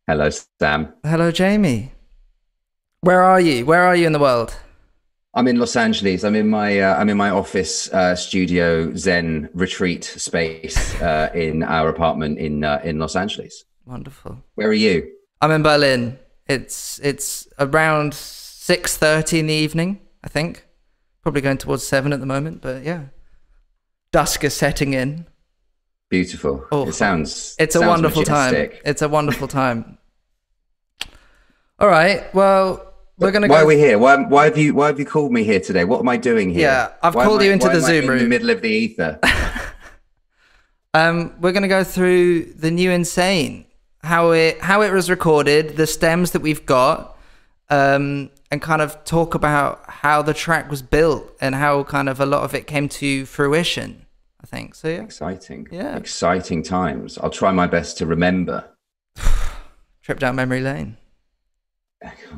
Hello, Sam. Hello, Jamie. Where are you? Where are you in the world? I'm in Los Angeles. I'm in my office studio Zen retreat space in our apartment in Los Angeles. Wonderful. Where are you? I'm in Berlin. It's around 6:30 in the evening, I think. Probably going towards 7 at the moment, but yeah. Dusk is setting in. Beautiful. It Oh, sounds it's a sounds wonderful time. majestic. It's a wonderful time. All right. Well, we're But going to why go are we here? Why have you called me here today? What am I doing here? Yeah, I've Why am called I you into why the am I Zoom in the room. middle of the ether? We're going to go through the new Insane, how it was recorded, the stems that we've got, and kind of talk about how the track was built and how kind of a lot of it came to fruition. I think so. Yeah, Exciting. yeah. Exciting times. I'll try my best to remember. Trip down memory lane.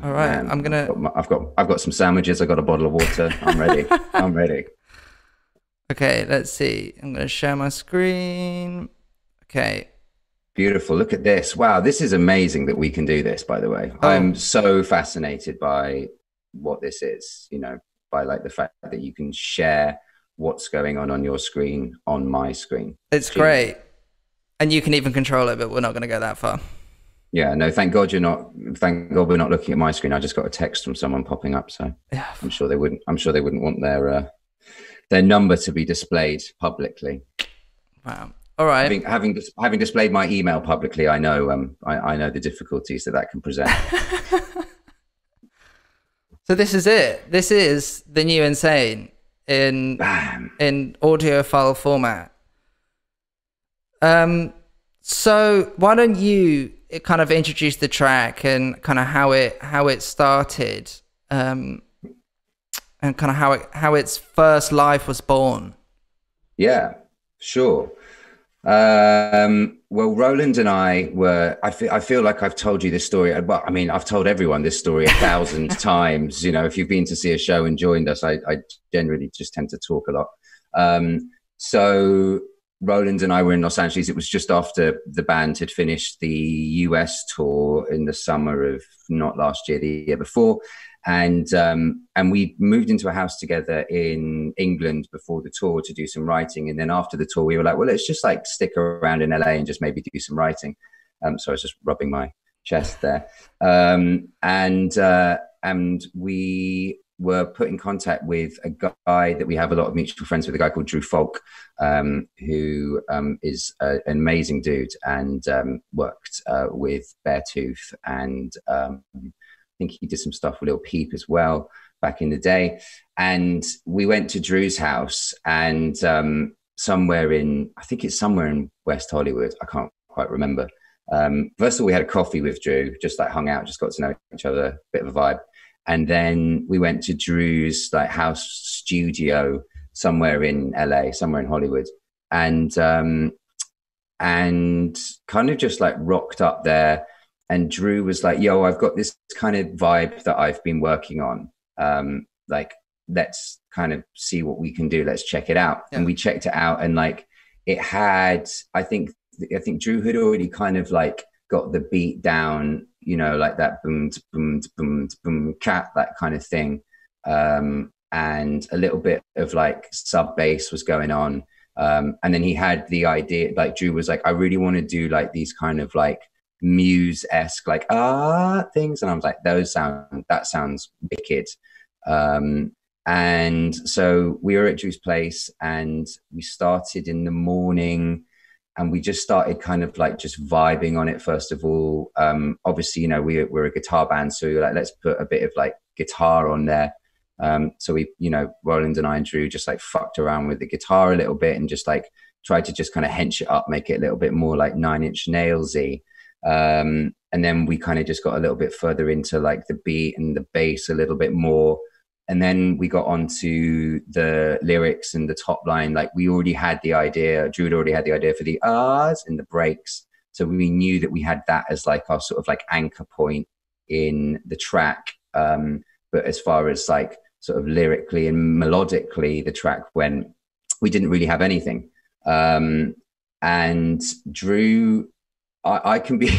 All right, Man, I'm gonna. I've got some sandwiches. I've got a bottle of water. I'm ready. I'm ready. Okay, let's see. I'm gonna share my screen. Okay. Beautiful. Look at this. Wow, this is amazing that we can do this, by the way. Oh, I'm so fascinated by what this is, by like the fact that you can share what's going on your screen on my screen. it's Genius. great, and you can even control it, but we're not gonna go that far. Yeah, no, thank God we're not looking at my screen. I just got a text from someone popping up, so Yeah. I'm sure they wouldn't want their number to be displayed publicly. Wow. All right. Having displayed my email publicly, I know the difficulties that can present. So this is it. This is the new Insane in Bam. in audio file format. Um, so why don't you kind of introduce the track and kind of how it started, um, and kind of how its first life was born. Yeah, sure. Well, Roland and I were. I feel like I've told you this story. Well, I mean, I've told everyone this story a thousand times. If you've been to see a show and joined us, I generally just tend to talk a lot. So Roland and I were in Los Angeles. It was just after the band had finished the US tour in the summer of not last year, the year before, and we moved into a house together in England before the tour to do some writing. And then after the tour, we were like, well, let's just like stick around in LA and just maybe do some writing. So I was just rubbing my chest there, and we were put in contact with a guy that we have a lot of mutual friends with, a guy called Drew Falk, who is an amazing dude and worked with Beartooth and I think he did some stuff with Lil Peep as well back in the day. And we went to Drew's house and I think it's somewhere in West Hollywood. I can't quite remember. First of all, we had a coffee with Drew, just like hung out, just got to know each other, a bit of a vibe. And then we went to Drew's like house studio somewhere in LA, somewhere in Hollywood. And kind of just like rocked up there, and Drew was like, yo, I've got this kind of vibe that I've been working on. Like, let's kind of see what we can do. Let's check it out. Yeah. And we checked it out, and like it had, I think Drew had already kind of like got the beat down, like that boom, boom, boom, boom, cat, that kind of thing. And a little bit of like sub bass was going on. And then he had the idea, like Drew was like, I really want to do like these kind of like Muse-esque like things, and I was like, that sounds wicked. And so we were at Drew's place and we started in the morning, and we just started kind of like just vibing on it first of all. Obviously, we're a guitar band, so we were like, let's put a bit of like guitar on there. So we, Roland and I and Drew just like fucked around with the guitar a little bit and just like tried to just kind of hench it up, make it a little bit more like Nine Inch Nailsy. And then we kind of just got a little bit further into like the beat and the bass a little bit more. And then we got onto the lyrics and the top line. Like we already had the idea, Drew had already had the idea for the ahs and the breaks. So we knew that we had that as like our sort of like anchor point in the track. But as far as like sort of lyrically and melodically, the track went, we didn't really have anything. And Drew I can be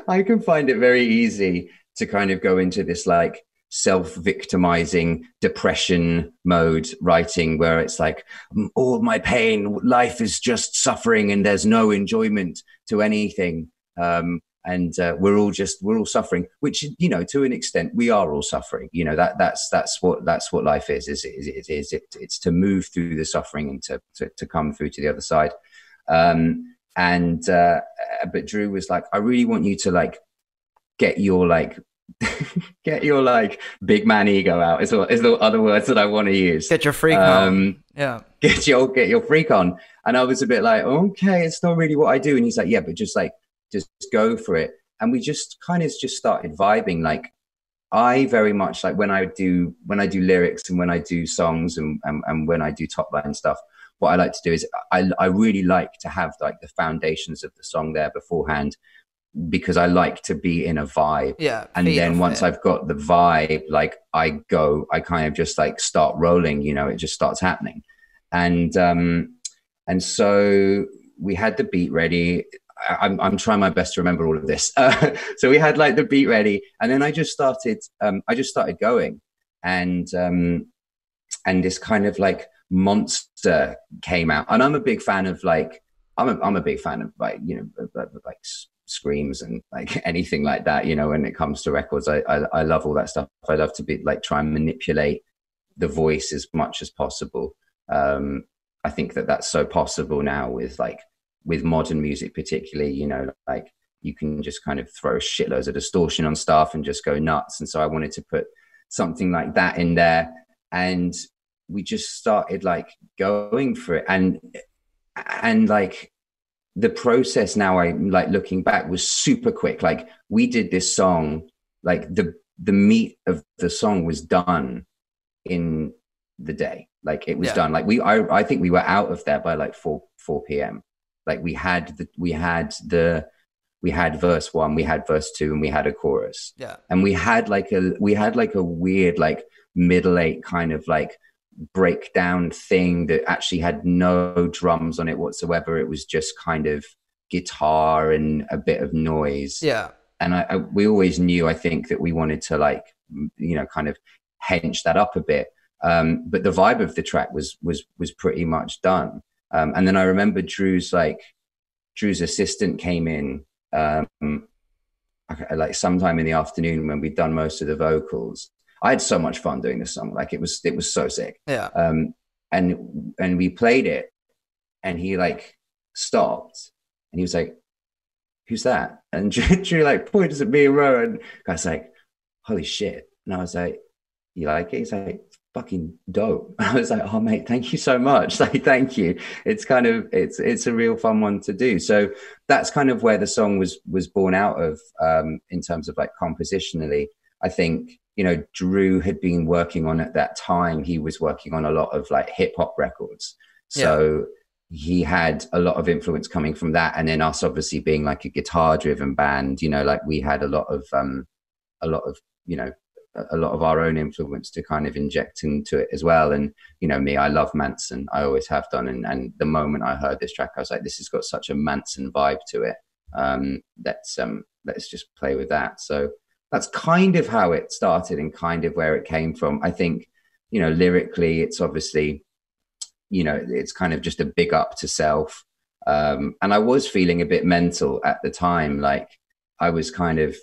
I can find it very easy to kind of go into this like self-victimizing depression mode writing, where it's like all my pain, life is just suffering and there's no enjoyment to anything. And we're all suffering, which, you know, to an extent we are all suffering. You know, that's what life it's to move through the suffering and to come through to the other side. And but Drew was like, I really want you to like get your like get your like big man ego out, is the other words that I want to use. Get your freak on. Yeah, get your freak on. And I was a bit like, okay, it's not really what I do. And he's like, yeah, but just go for it. And we just kind of just started vibing. Like, I very much like when I do lyrics and when I do songs and when I do top line stuff, what I like to do is I really like to have like the foundations of the song there beforehand, because I like to be in a vibe. Yeah. And then once I've got the vibe, like I kind of just like start rolling, you know, it just starts happening. And so we had the beat ready. I'm trying my best to remember all of this. So we had like the beat ready, and then I just started going, and this kind of like monster came out. And I'm a big fan of like, I'm a big fan of like, you know, like screams and like anything like that, you know, when it comes to records. I love all that stuff. I love to be like, try and manipulate the voice as much as possible. I think that that's so possible now with modern music, particularly, you know, like you can just kind of throw shitloads of distortion on stuff and just go nuts. And so I wanted to put something like that in there, and we just started like going for it. And like the process now, I like looking back, was super quick. Like we did this song, like the meat of the song was done in the day. Like it was done. Like I think we were out of there by like 4 p.m. Like we had verse 1, we had verse 2, and we had a chorus. Yeah. And we had like a weird like middle 8 kind of like breakdown thing that actually had no drums on it whatsoever. It was just kind of guitar and a bit of noise. Yeah. And we always knew, I think, that we wanted to like, you know, kind of hench that up a bit. But the vibe of the track was pretty much done. And then I remember Drew's assistant came in like sometime in the afternoon when we'd done most of the vocals. I had so much fun doing this song. Like it was so sick. Yeah. And we played it, and he like stopped, and he was like, "Who's that?" And Drew like points at me and Ro, and I was like, "Holy shit!" And I was like, "You like it?" He's like, "Fucking dope." And I was like, "Oh mate, thank you so much." Like, thank you. It's kind of it's a real fun one to do. So that's kind of where the song was born out of, in terms of like compositionally. I think, you know, Drew had been working on, at that time, he was working on a lot of like hip hop records. So he had a lot of influence coming from that. And then us obviously being like a guitar driven band, you know, like we had a lot of, you know, a lot of our own influence to kind of inject into it as well. And, you know, me, I love Manson. I always have done. And the moment I heard this track, I was like, this has got such a Manson vibe to it. Let's just play with that. So that's kind of how it started and kind of where it came from. I think, you know, lyrically, it's obviously, you know, it's kind of just a big up to self. And I was feeling a bit mental at the time. Like I was kind of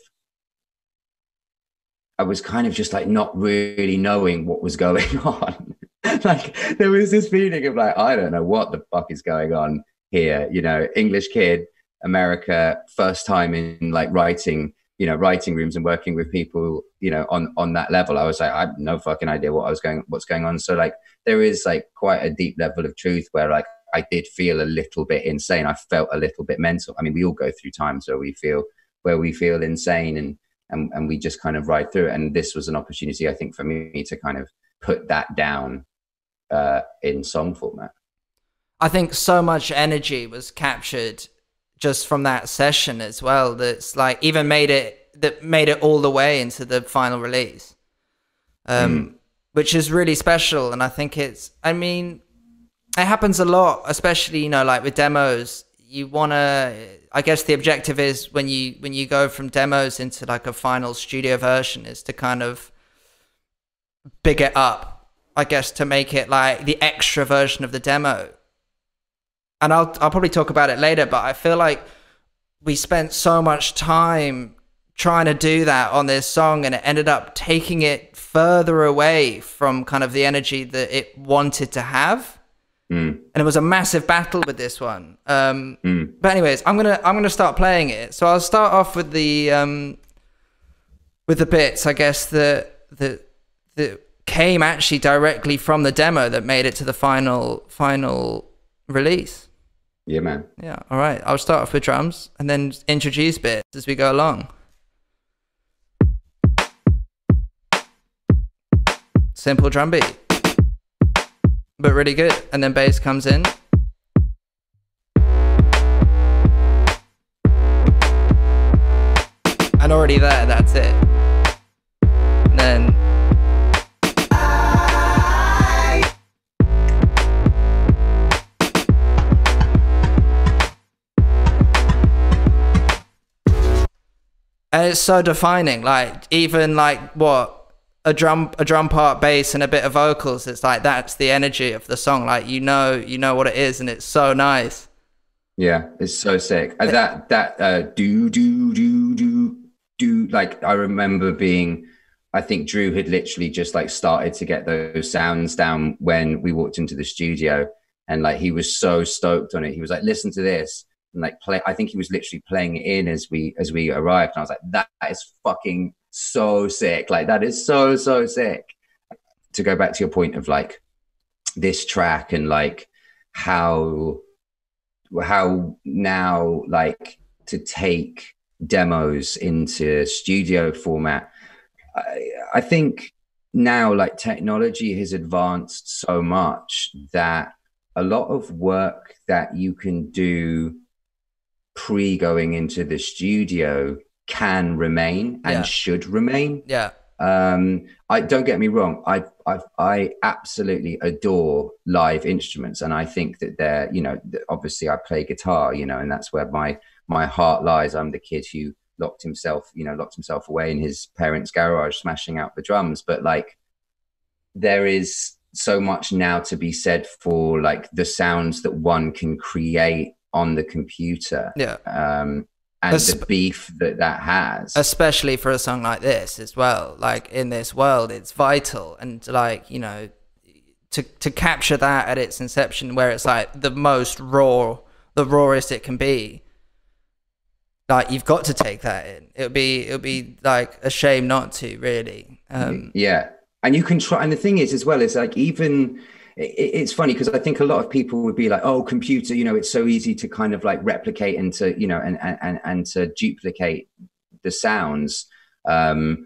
just like not really knowing what was going on. Like there was this feeling of like, I don't know what the fuck is going on here. You know, English kid, America, first time in like writing rooms and working with people, you know, on that level. I was like, I have no fucking idea what's going on. So like there is like quite a deep level of truth where like I did feel a little bit insane. I felt a little bit mental. I mean, we all go through times where we feel insane and we just kind of ride through it. And this was an opportunity, I think, for me to kind of put that down in song format. I think so much energy was captured just from that session as well, that's like even made it all the way into the final release, which is really special. And I think it happens a lot, especially, you know, like with demos, you want to, I guess the objective is when you go from demos into like a final studio version is to kind of big it up, I guess, to make it like the extra version of the demo. And I'll probably talk about it later, but I feel like we spent so much time trying to do that on this song, and it ended up taking it further away from kind of the energy that it wanted to have. And it was a massive battle with this one. But anyways, I'm gonna start playing it. So I'll start off with the bits, I guess, that came actually directly from the demo that made it to the final release. Yeah, man. Yeah, all right. I'll start off with drums and then introduce bits as we go along. Simple drum beat, but really good. And then bass comes in. And already there, that's it. And then... And it's so defining, like even like what a drum part, bass, and a bit of vocals. It's like that's the energy of the song. Like you know what it is, and it's so nice. Yeah, it's so sick. That do do do do do. Like I remember being, I think Drew had literally just like started to get those sounds down when we walked into the studio, and like he was so stoked on it. He was like, "Listen to this." And like play, I think he was literally playing it in as we arrived, and I was like, that is fucking so sick. Like that is so sick. To go back to your point of like this track and like how now like to take demos into studio format, I think now like technology has advanced so much that a lot of work that you can do pre-going into the studio can remain and should remain. I don't get me wrong, I absolutely adore live instruments, and I think that they're, you know, obviously I play guitar, you know, and that's where my heart lies. I'm the kid who locked himself away in his parents' garage smashing out the drums. But like there is so much now to be said for like the sounds that one can create on the computer, and the beef that has, especially for a song like this as well. Like in this world, it's vital, and like, you know, to capture that at its inception, where it's like the most raw, the rawest it can be. Like you've got to take that in. It'll be like a shame not to, really. Yeah, and you can try. And the thing is, as well, is like even. It's funny because I think a lot of people would be like, oh, computer, you know, it's so easy to kind of like replicate and to, you know, and to duplicate the sounds.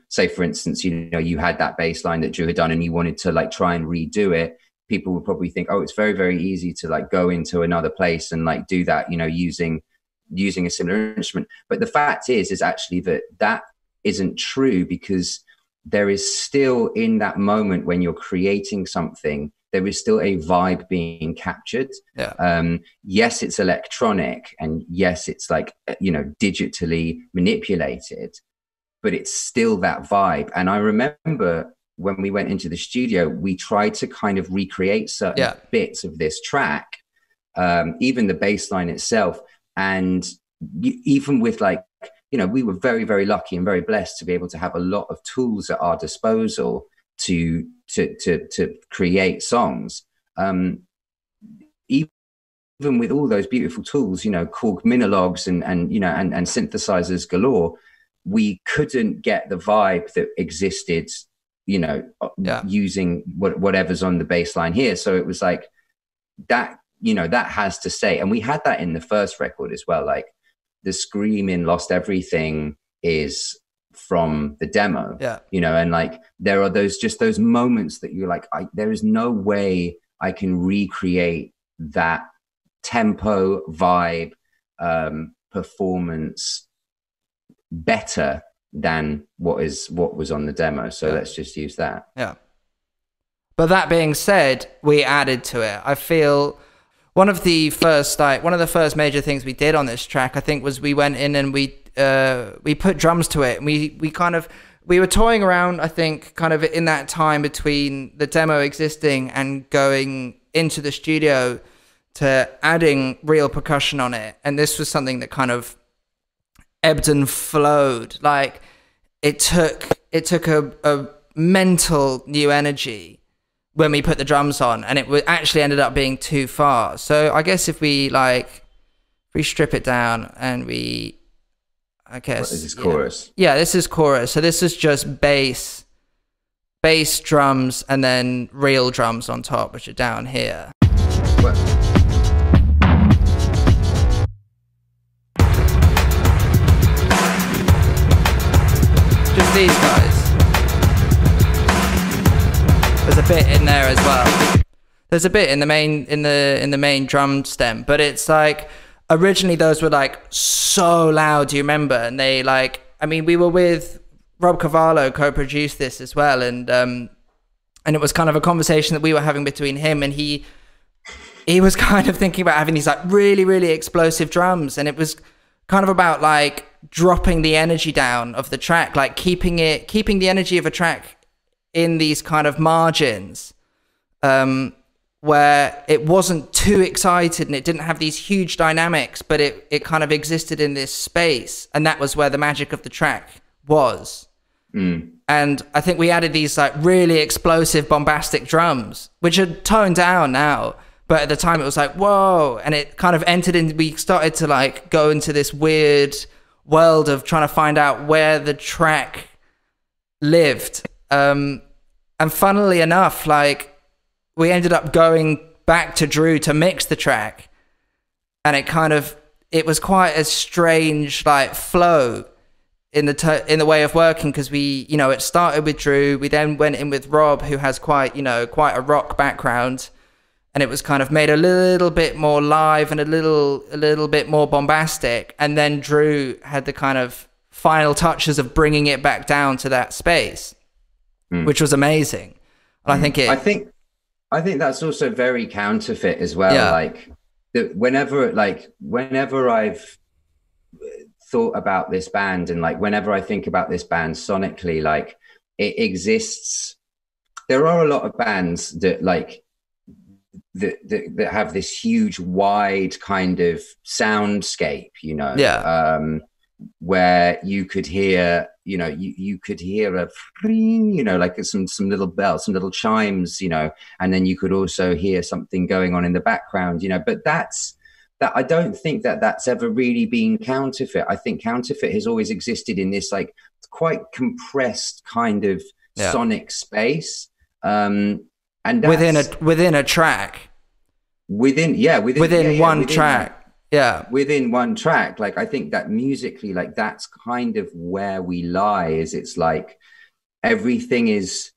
Say, for instance, you know, you had that bass line that Drew had done and you wanted to like try and redo it. People would probably think, oh, it's very, very easy to like go into another place and like do that, you know, using a similar instrument. But the fact is actually that isn't true, because there is still, in that moment when you're creating something, there is still a vibe being captured. Yes, it's electronic, and yes, it's like, you know, digitally manipulated, but it's still that vibe. And I remember when we went into the studio, we tried to kind of recreate certain bits of this track, even the bass line itself. And even with like, you know, we were very, very lucky and very blessed to be able to have a lot of tools at our disposal to create songs. Even with all those beautiful tools, you know, Korg Miniloggs and you know, and synthesizers galore, we couldn't get the vibe that existed, you know, using whatever's on the bass line here. So it was like that, you know, that has to say. And we had that in the first record as well. Like the scream in Lost Everything is from the demo, you know, and like there are those moments that you're like, there is no way I can recreate that tempo, vibe, performance better than what was on the demo. So let's just use that. But that being said, we added to it. I feel one of the first major things we did on this track, I think, was we went in and we put drums to it. And we were toying around, I think, kind of in that time between the demo existing and going into the studio to adding real percussion on it. And this was something that kind of ebbed and flowed. Like it took a mental new energy when we put the drums on, and it actually ended up being too far. So I guess if we strip it down and I guess this is chorus. Yeah, this is chorus. So this is just bass, drums, and then real drums on top, which are down here. What? Just these guys. There's a bit in there as well. There's a bit in the main drum stem, but it's like originally those were like so loud. Do you remember? And they we were with Rob Cavallo, co-produced this as well, and it was kind of a conversation that we were having between him, and he was kind of thinking about having these like really, really explosive drums, and it was kind of about like dropping the energy down of the track, like keeping the energy of a track in these kind of margins, where it wasn't too excited and it didn't have these huge dynamics, but it kind of existed in this space, and that was where the magic of the track was. And I think we added these like really explosive, bombastic drums, which are toned down now, but at the time it was like, whoa, and it kind of entered in, we started to like go into this weird world of trying to find out where the track lived. And funnily enough, like we ended up going back to Drew to mix the track, and it was quite a strange like flow in the way of working, because it started with Drew, we then went in with Rob, who has quite a rock background, and it was kind of made a little bit more live and a little bit more bombastic, and then Drew had the kind of final touches of bringing it back down to that space, which was amazing. And I think that's also very Counterfeit as well. Yeah. Like whenever I've thought about this band, and like whenever I think about this band sonically, like it exists. There are a lot of bands that like that have this huge wide kind of soundscape, where you could hear, you could hear a like some little bells, some little chimes, and then you could also hear something going on in the background, but that I don't think that's ever really been Counterfeit. I think Counterfeit has always existed in this like quite compressed kind of sonic space, and within a track, within one track. Like I think that musically, like that's kind of where we lie. Is it's like everything's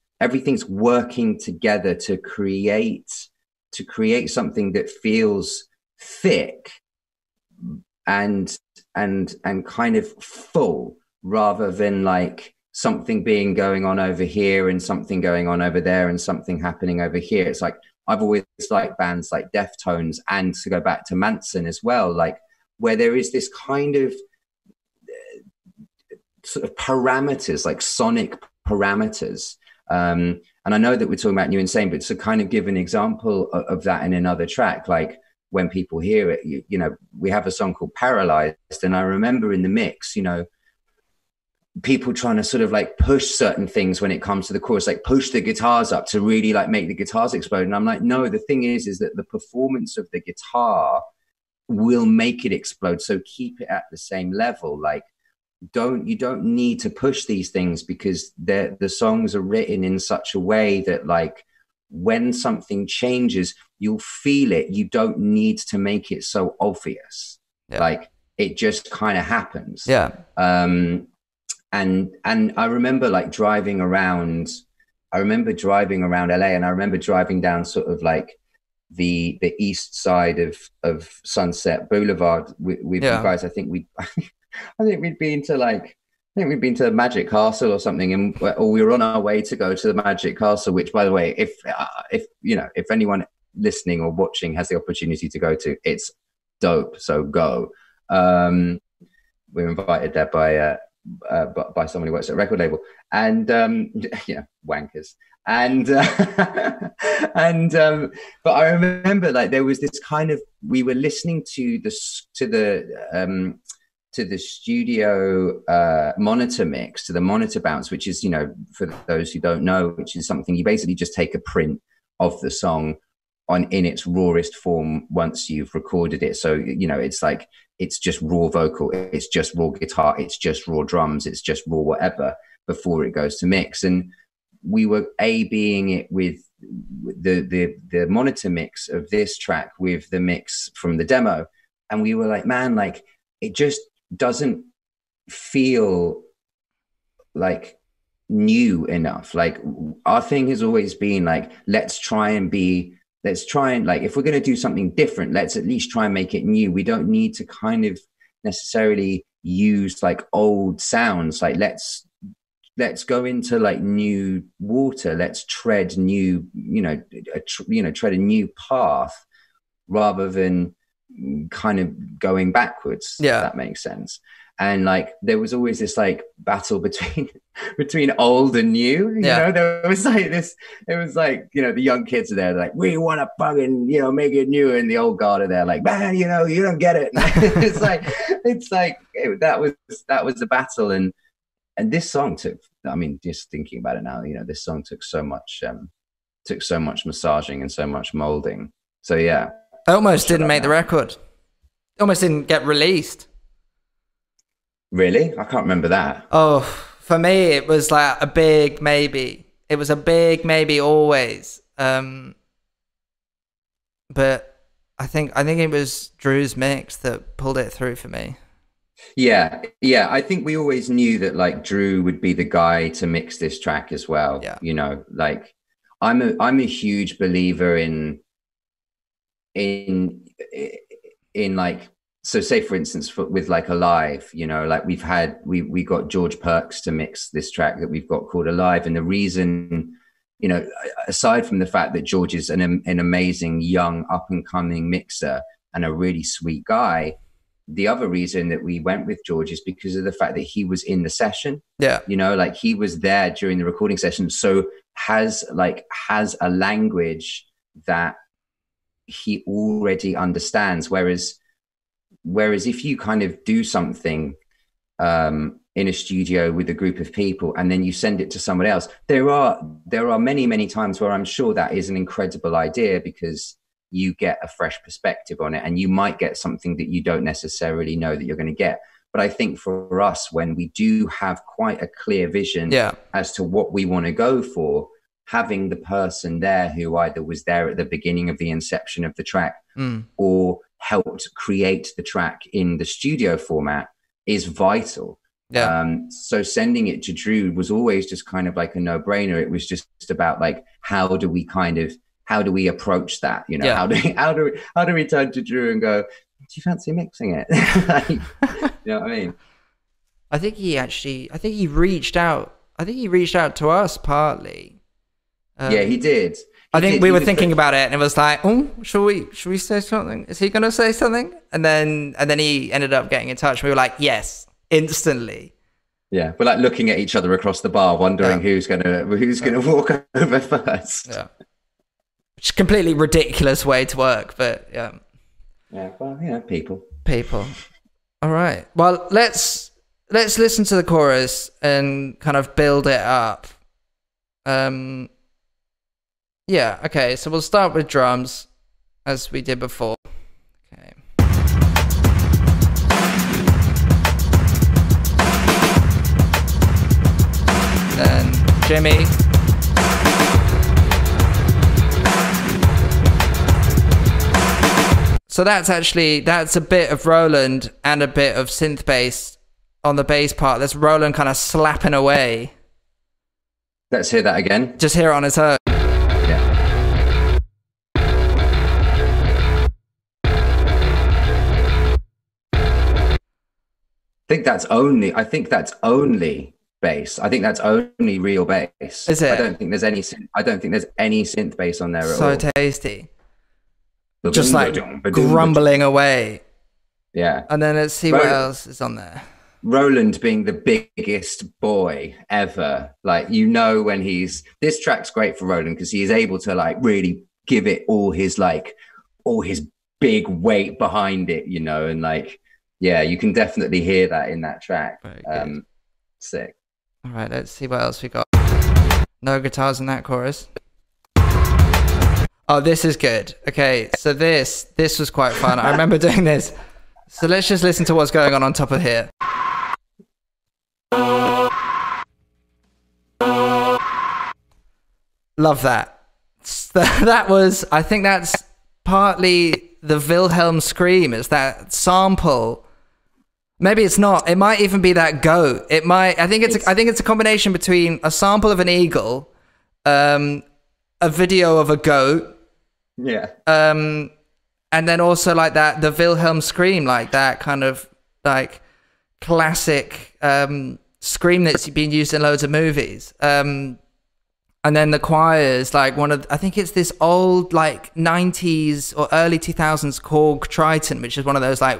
working together to create something that feels thick and kind of full, rather than like something being going on over here and something going on over there and something happening over here. It's like I've always liked bands like Deftones, and to go back to Manson as well, like where there is this kind of sort of parameters, like sonic parameters. And I know that we're talking about New Insane, but to kind of give an example of that in another track, like when people hear it, we have a song called Paralyzed, and I remember in the mix, people trying to sort of like push certain things when it comes to the chorus, like push the guitars up to really like make the guitars explode. And I'm like, no, the thing is that the performance of the guitar will make it explode. So keep it at the same level. Like you don't need to push these things, because the songs are written in such a way that like when something changes, you'll feel it. You don't need to make it so obvious. Yeah. Like it just kind of happens. Yeah. And I remember like driving around LA, and I remember driving down sort of like the east side of Sunset Boulevard with you guys. I think we'd been to Magic Castle or something, or we were on our way to go to the Magic Castle, which, by the way, if anyone listening or watching has the opportunity to go to, it's dope. So go. We're invited there by someone who works at a record label, and wankers. And but I remember, like, there was this kind of, we were listening to the studio monitor mix, to the monitor bounce, which is, for those who don't know, which is something you basically just take a print of the song in its rawest form once you've recorded it. So, it's like, it's just raw vocal, it's just raw guitar, it's just raw drums, it's just raw whatever before it goes to mix. And we were A/B'ing it with the monitor mix of this track with the mix from the demo. And we were like, man, like, it just doesn't feel like new enough. Like, our thing has always been like, let's try and like, if we're going to do something different, let's at least try and make it new. We don't need to kind of necessarily use like old sounds. Like, let's go into like new water. Let's tread new, tread a new path rather than kind of going backwards. Yeah, if that makes sense. And like, there was always this like battle between old and new. You know, there was like this. It was like, the young kids are there, like, we want to fucking make it new, and the old guard are there, like, man, you don't get it. That was the battle. And this song took, I mean, just thinking about it now, this song took so much massaging and so much molding. So yeah, almost didn't make the record. Almost didn't get released. Really? I can't remember that. Oh, for me, it was like a big maybe. It was a big maybe always. But I think it was Drew's mix that pulled it through for me. Yeah. I think we always knew that like Drew would be the guy to mix this track as well. Yeah. Like, I'm a huge believer in like, so say for instance, with like Alive, like we got George Perks to mix this track that we've got called Alive. And the reason, aside from the fact that George is an amazing young up and coming mixer and a really sweet guy, the other reason that we went with George is because of the fact that he was in the session. Yeah. Like, he was there during the recording session. So has a language that he already understands. Whereas if you kind of do something in a studio with a group of people and then you send it to someone else, there are many, many times where I'm sure that is an incredible idea because you get a fresh perspective on it, and you might get something that you don't necessarily know that you're going to get. But I think for us, when we do have quite a clear vision as to what we want to go for, having the person there who either was there at the beginning of the inception of the track or helped create the track in the studio format is vital. So sending it to Drew was always just kind of like a no-brainer. It was just about like, how do we approach that? How do we turn to Drew and go, do you fancy mixing it? Like, you know what I mean? I think he reached out to us partly. Yeah, he did. I think we were thinking about it, and it was like, oh, should we say something? Is he going to say something? And then he ended up getting in touch. We were like, yes, instantly. Yeah, we're like looking at each other across the bar, wondering who's gonna walk over first. Yeah, which is a completely ridiculous way to work, but yeah. Yeah, well, people. All right. Well, let's listen to the chorus and kind of build it up. Yeah, okay, so we'll start with drums, as we did before. Okay. Then Jimmy. So that's a bit of Roland and a bit of synth bass on the bass part. That's Roland kind of slapping away. Let's hear that again. Just hear it on its own. I think that's only bass. I think that's only real bass. Is it? I don't think there's any synth bass on there at all. So tasty. just like grumbling away. Yeah. And then let's see what else is on there. Roland being the biggest boy ever. Like, you know, when this track's great for Roland because he is able to like really give it all his big weight behind it, you know, and like, yeah, you can definitely hear that in that track. Sick. All right, let's see what else we got. No guitars in that chorus. Oh, this is good. Okay, so this was quite fun. I remember doing this. So let's just listen to what's going on top of here. Love that. That was, I think that's partly the Wilhelm scream. It's that sample. Maybe it's not. It might even be that goat. It might. I think it's a combination between a sample of an eagle, a video of a goat, yeah, and then also like that the Wilhelm scream, like that kind of like classic scream that's been used in loads of movies. And then the choirs, like I think it's this old like 90s or early 2000s Korg Triton, which is one of those like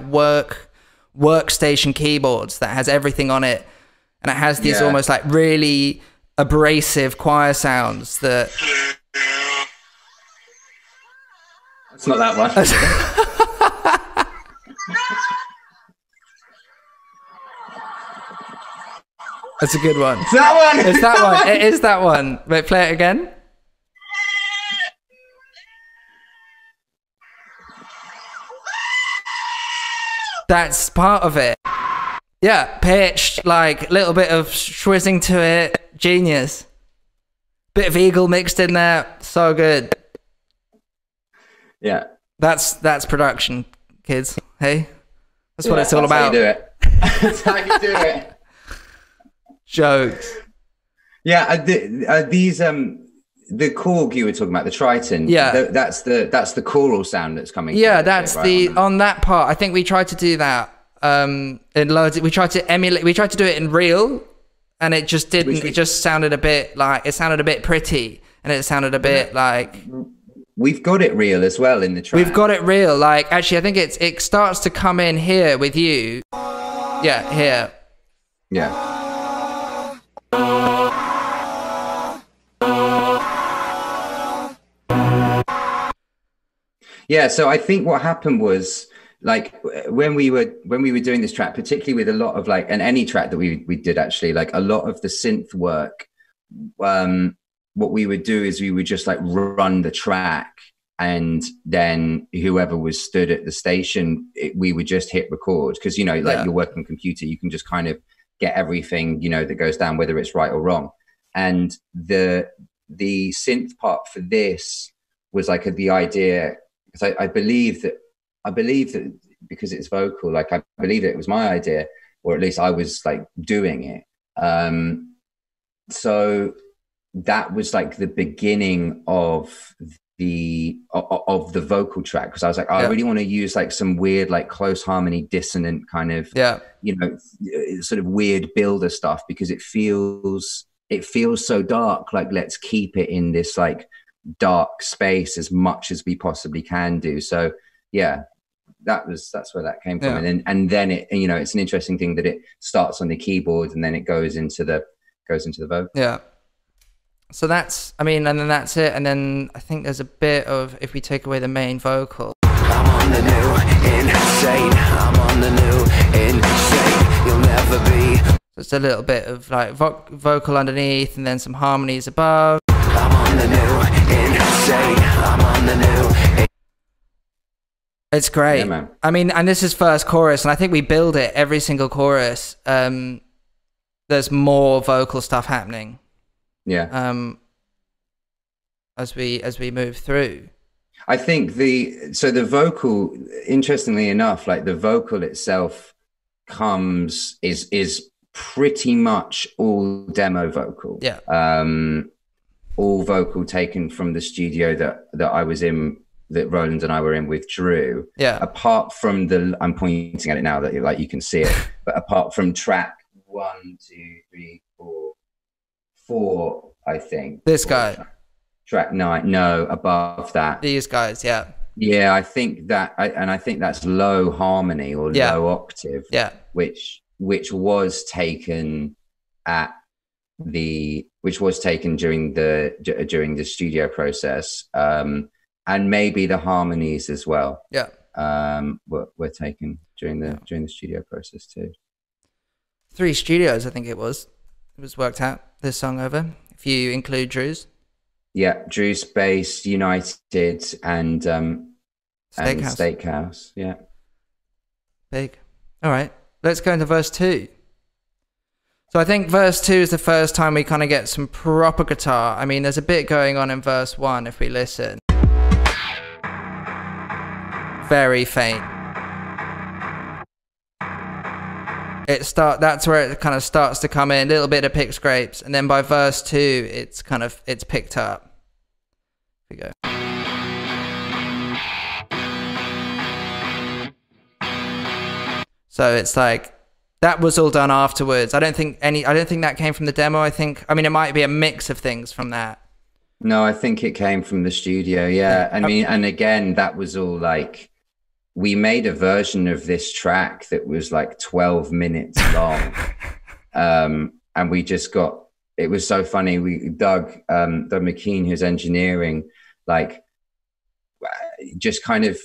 workstation keyboards that has everything on it. And it has these almost like really abrasive choir sounds that... It's not that one. That's a good one. It's that one. It's that one. It is that one. Wait, play it again. That's part of it. Yeah, pitched, like a little bit of schwizzing to it. Genius. Bit of eagle mixed in there. So good. Yeah. That's production, kids. Hey, that's what it's all about. How you do it. That's how you do it. Jokes. Yeah, these the Korg you were talking about, the Triton. Yeah, that's the choral sound that's coming. Yeah, that's on that part. I think we tried to do that in loads. We tried to emulate. We tried to do it in real, and it just didn't. It just sounded a bit like it sounded a bit pretty, and it sounded a bit like. We've got it real as well in the track. We've got it real. Like actually, I think it starts to come in here with you. Yeah, here. Yeah. Yeah, so I think what happened was like when we were doing this track, particularly with a lot of like, and any track that we did actually, like a lot of the synth work, what we would do is we would just like run the track, and then whoever was stood at the station, we would just hit record because you know, like you're working on computer, you can just kind of get everything, you know, that goes down, whether it's right or wrong. And the synth part for this was like the idea. Because I believe that because it's vocal, like I believe that it was my idea, or at least I was like doing it. So that was like the beginning of the vocal track, because I was like, I really want to use like some weird like close harmony dissonant kind of you know, sort of weird builder stuff, because it feels so dark. Like let's keep it in this like dark space as much as we possibly can do. So yeah, that's where that came from. And then it, you know, it's an interesting thing that it starts on the keyboard and then it goes into the vocal. Yeah. So that's, I mean, and then that's it. And then I think there's a bit of, if we take away the main vocal. I'm on the new insane. I'm on the new insane. You'll never be. So it's a little bit of like vocal underneath and then some harmonies above. I'm on the new insane. I'm on the new. It's great. Yeah, man. I mean, and this is first chorus, and I think we build it every single chorus. There's more vocal stuff happening. Yeah. As we move through. I think the vocal, interestingly enough, like the vocal itself is pretty much all demo vocal. Yeah. All vocal taken from the studio that I was in, that Roland and I were in with Drew. Yeah. Apart from I'm pointing at it now that like you can see it, but apart from track 1, 2, 3, 4, I think. This guy. Track 9, no, above that. These guys, yeah. Yeah, I think that, and I think that's low harmony or Yeah. low octave, Yeah. which was taken at which was taken during the studio process, and maybe the harmonies as well. Yeah. Were taken during the studio process too. 3 studios, I think it was worked out, this song over, if you include Drew's. Yeah, Drew's Space, United, and Steakhouse. Yeah. Big. All right, let's go into verse 2. So I think verse 2 is the first time we kind of get some proper guitar. I mean, there's a bit going on in verse 1 if we listen. Very faint. That's where it kind of starts to come in, a little bit of pick scrapes, and then by verse 2 it's picked up. Here we go. So it's like that was all done afterwards. I don't think that came from the demo. I mean it might be a mix of things from that. No, I think it came from the studio. Yeah. I mean, and again, that was all like, we made a version of this track that was like 12 minutes long. And we just it was so funny. Doug McKean, who's engineering, like just kind of,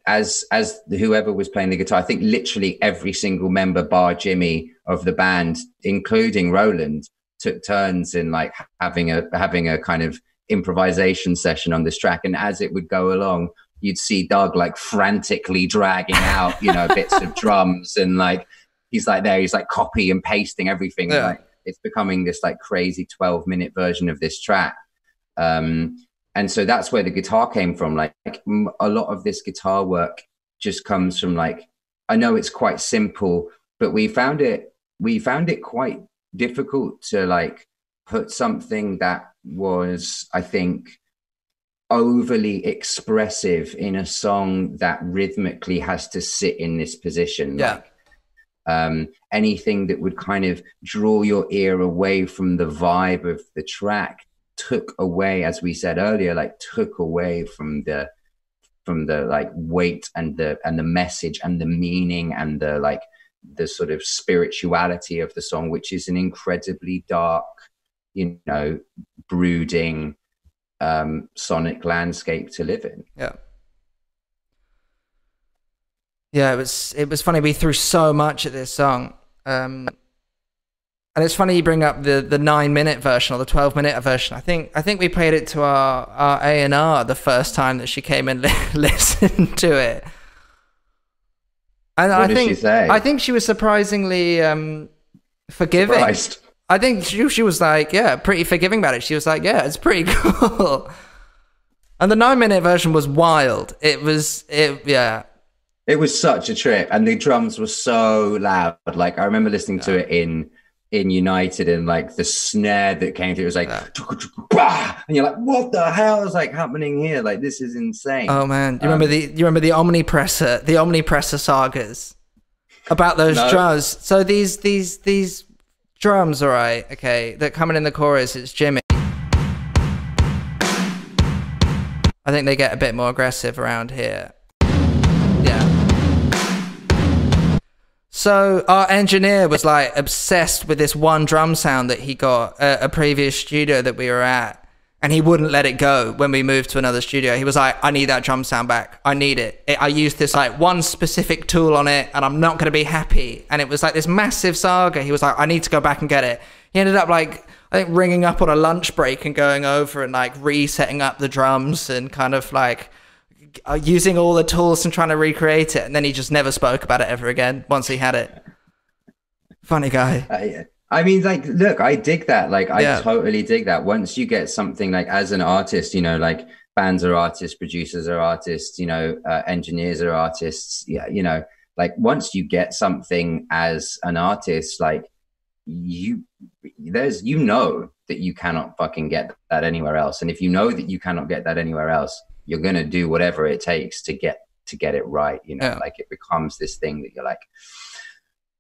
as whoever was playing the guitar, I think literally every single member bar Jimmy of the band, including Roland, took turns in like having a kind of improvisation session on this track. And as it would go along, you'd see Doug like frantically dragging out, bits of drums, and like he's like copy and pasting everything. Yeah. Like it's becoming this like crazy 12-minute version of this track. And so that's where the guitar came from. Like a lot of this guitar work just comes from, like, I know it's quite simple, but we found it quite difficult to like put something that was, I think, overly expressive in a song that rhythmically has to sit in this position. Yeah. Like, anything that would kind of draw your ear away from the vibe of the track took away, as we said earlier, like took away from the like weight and the message and the meaning and the like the sort of spirituality of the song, which is an incredibly dark, brooding sonic landscape to live in. Yeah, it was funny. We threw so much at this song, and it's funny you bring up the 9-minute version or the 12-minute version. I think we played it to our A&R the first time that she came and listened to it. And what did she say? I think she was surprisingly forgiving. Surprised. I think she was like, yeah, pretty forgiving about it. She was like, yeah, it's pretty cool. And the 9-minute version was wild. It was such a trip, and the drums were so loud. Like I remember listening to it in United, and like the snare that came through, it was like, and you're like, what the hell is like happening here? Like this is insane. Oh man, you remember the Omnipressor sagas about those drums? So these drums, all right, okay, that coming in the chorus, it's Jimmy. I think they get a bit more aggressive around here. Yeah. So our engineer was like obsessed with this one drum sound that he got at a previous studio that we were at, and he wouldn't let it go when we moved to another studio. He was like, I need that drum sound back. I need it. I used this like one specific tool on it, and I'm not going to be happy. And it was like this massive saga. He was like, I need to go back and get it. He ended up like, I think, ringing up on a lunch break and going over and like resetting up the drums and kind of like using all the tools and trying to recreate it. And then he just never spoke about it ever again once he had it. Funny guy. I mean, like, look, I dig that. Like, I totally dig that. Once you get something, like, as an artist, like bands are artists, producers are artists, engineers are artists. Yeah, like once you get something as an artist, like you that you cannot fucking get that anywhere else. And if you know that you cannot get that anywhere else, you're gonna do whatever it takes to get it right. Like it becomes this thing that you're like,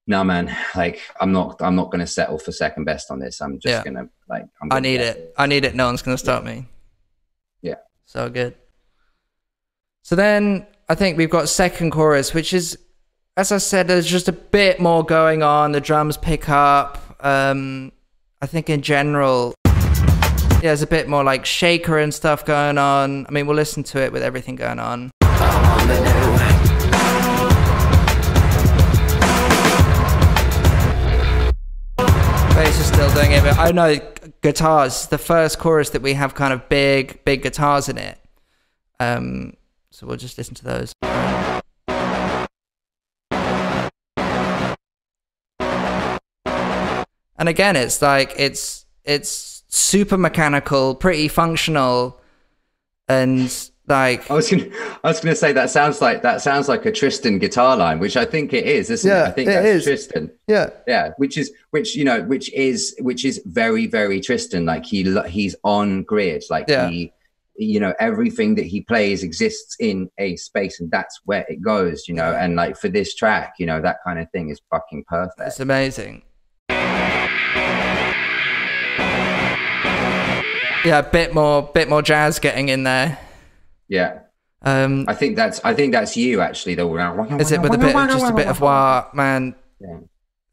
no, man, like I'm not going to settle for second best on this. I'm just going to like, I need it. I need it. No one's going to stop me. Yeah. So good. So then I think we've got second chorus, which is, as I said, there's just a bit more going on. The drums pick up. I think in general, yeah, there's a bit more like shaker and stuff going on. I mean, we'll listen to it with everything going on. Bass is still doing it, but I know guitars, the first chorus that we have kind of big guitars in it. So we'll just listen to those. And again, it's like, it's super mechanical, pretty functional, and like I was gonna say that sounds like a Tristan guitar line, which I think it is, isn't it? I think that's Tristan. Yeah, which is very, very Tristan. Like he's on grid, like he, you know, everything that he plays exists in a space, and that's where it goes, you know. And like for this track, you know, that kind of thing is fucking perfect. It's amazing. Yeah, a bit more jazz getting in there. Yeah. I think that's you actually. Is it with a bit of wah, man? Yeah.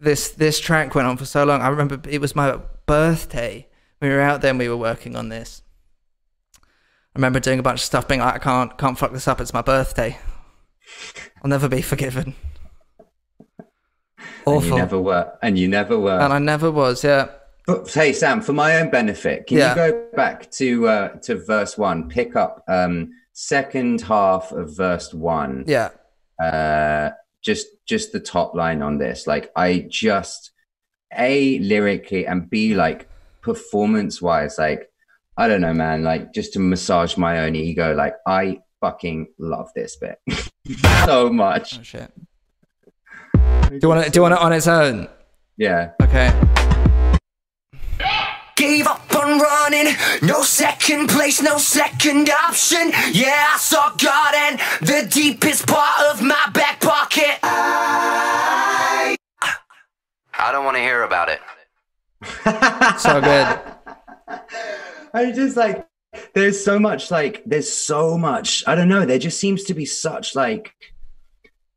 This track went on for so long. I remember it was my birthday. We were out there and we were working on this. I remember doing a bunch of stuff, being like, I can't fuck this up. It's my birthday. I'll never be forgiven. Awful. And you never were. And I never was. Yeah. But hey, Sam, for my own benefit, can you go back to verse 1? Pick up second half of verse 1. Yeah. Just the top line on this. Like, I just A, lyrically, and B, like performance wise, like, I don't know, man, like just to massage my own ego, like I fucking love this bit so much. Oh shit. Do you want it on its own? Yeah. Okay. Gave up on running, no second place, no second option. Yeah, I saw God and the deepest part of my back pocket. I don't want to hear about it. So good. I just like, there's so much, I don't know, there just seems to be such like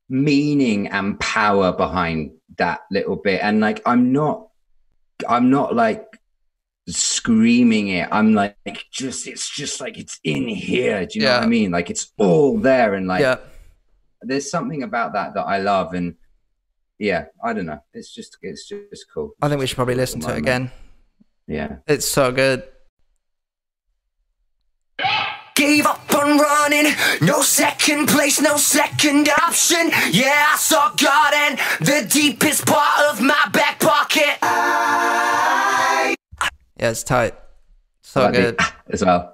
meaning and power behind that little bit. And like, I'm not like screaming it. I'm like, it's just like, it's in here. Do you know what I mean? Like, it's all there. And like, there's something about that I love. And yeah, I don't know. It's just cool. I think we should probably listen to it again. Yeah. It's so good. Gave up on running, no second place, no second option. Yeah, I saw God and the deepest part of my back pocket. Yeah, it's tight. So like good. As well.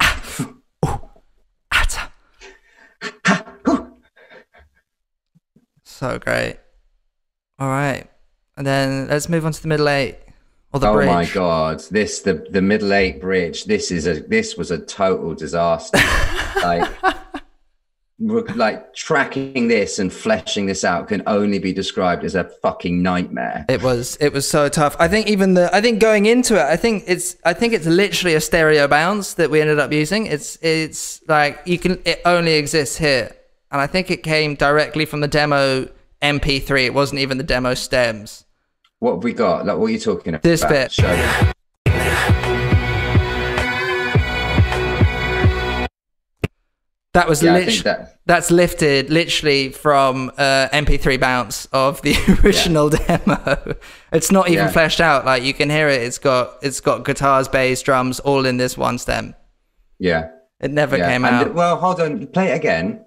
So great. All right. And then let's move on to the middle eight. Or the bridge. Oh my God! The middle eight bridge. This was a total disaster. like tracking this and fleshing this out can only be described as a fucking nightmare. It was so tough. I think going into it, I think it's literally a stereo bounce that we ended up using. It's like it only exists here, and I think it came directly from the demo MP3. It wasn't even the demo stems. What have we got? Like, what are you talking about? This bit. Show. That was that's lifted literally from MP3 bounce of the original demo. It's not even fleshed out. Like, you can hear it. It's got guitars, bass, drums, all in this one stem. Yeah. It never came out. Well, hold on. Play it again.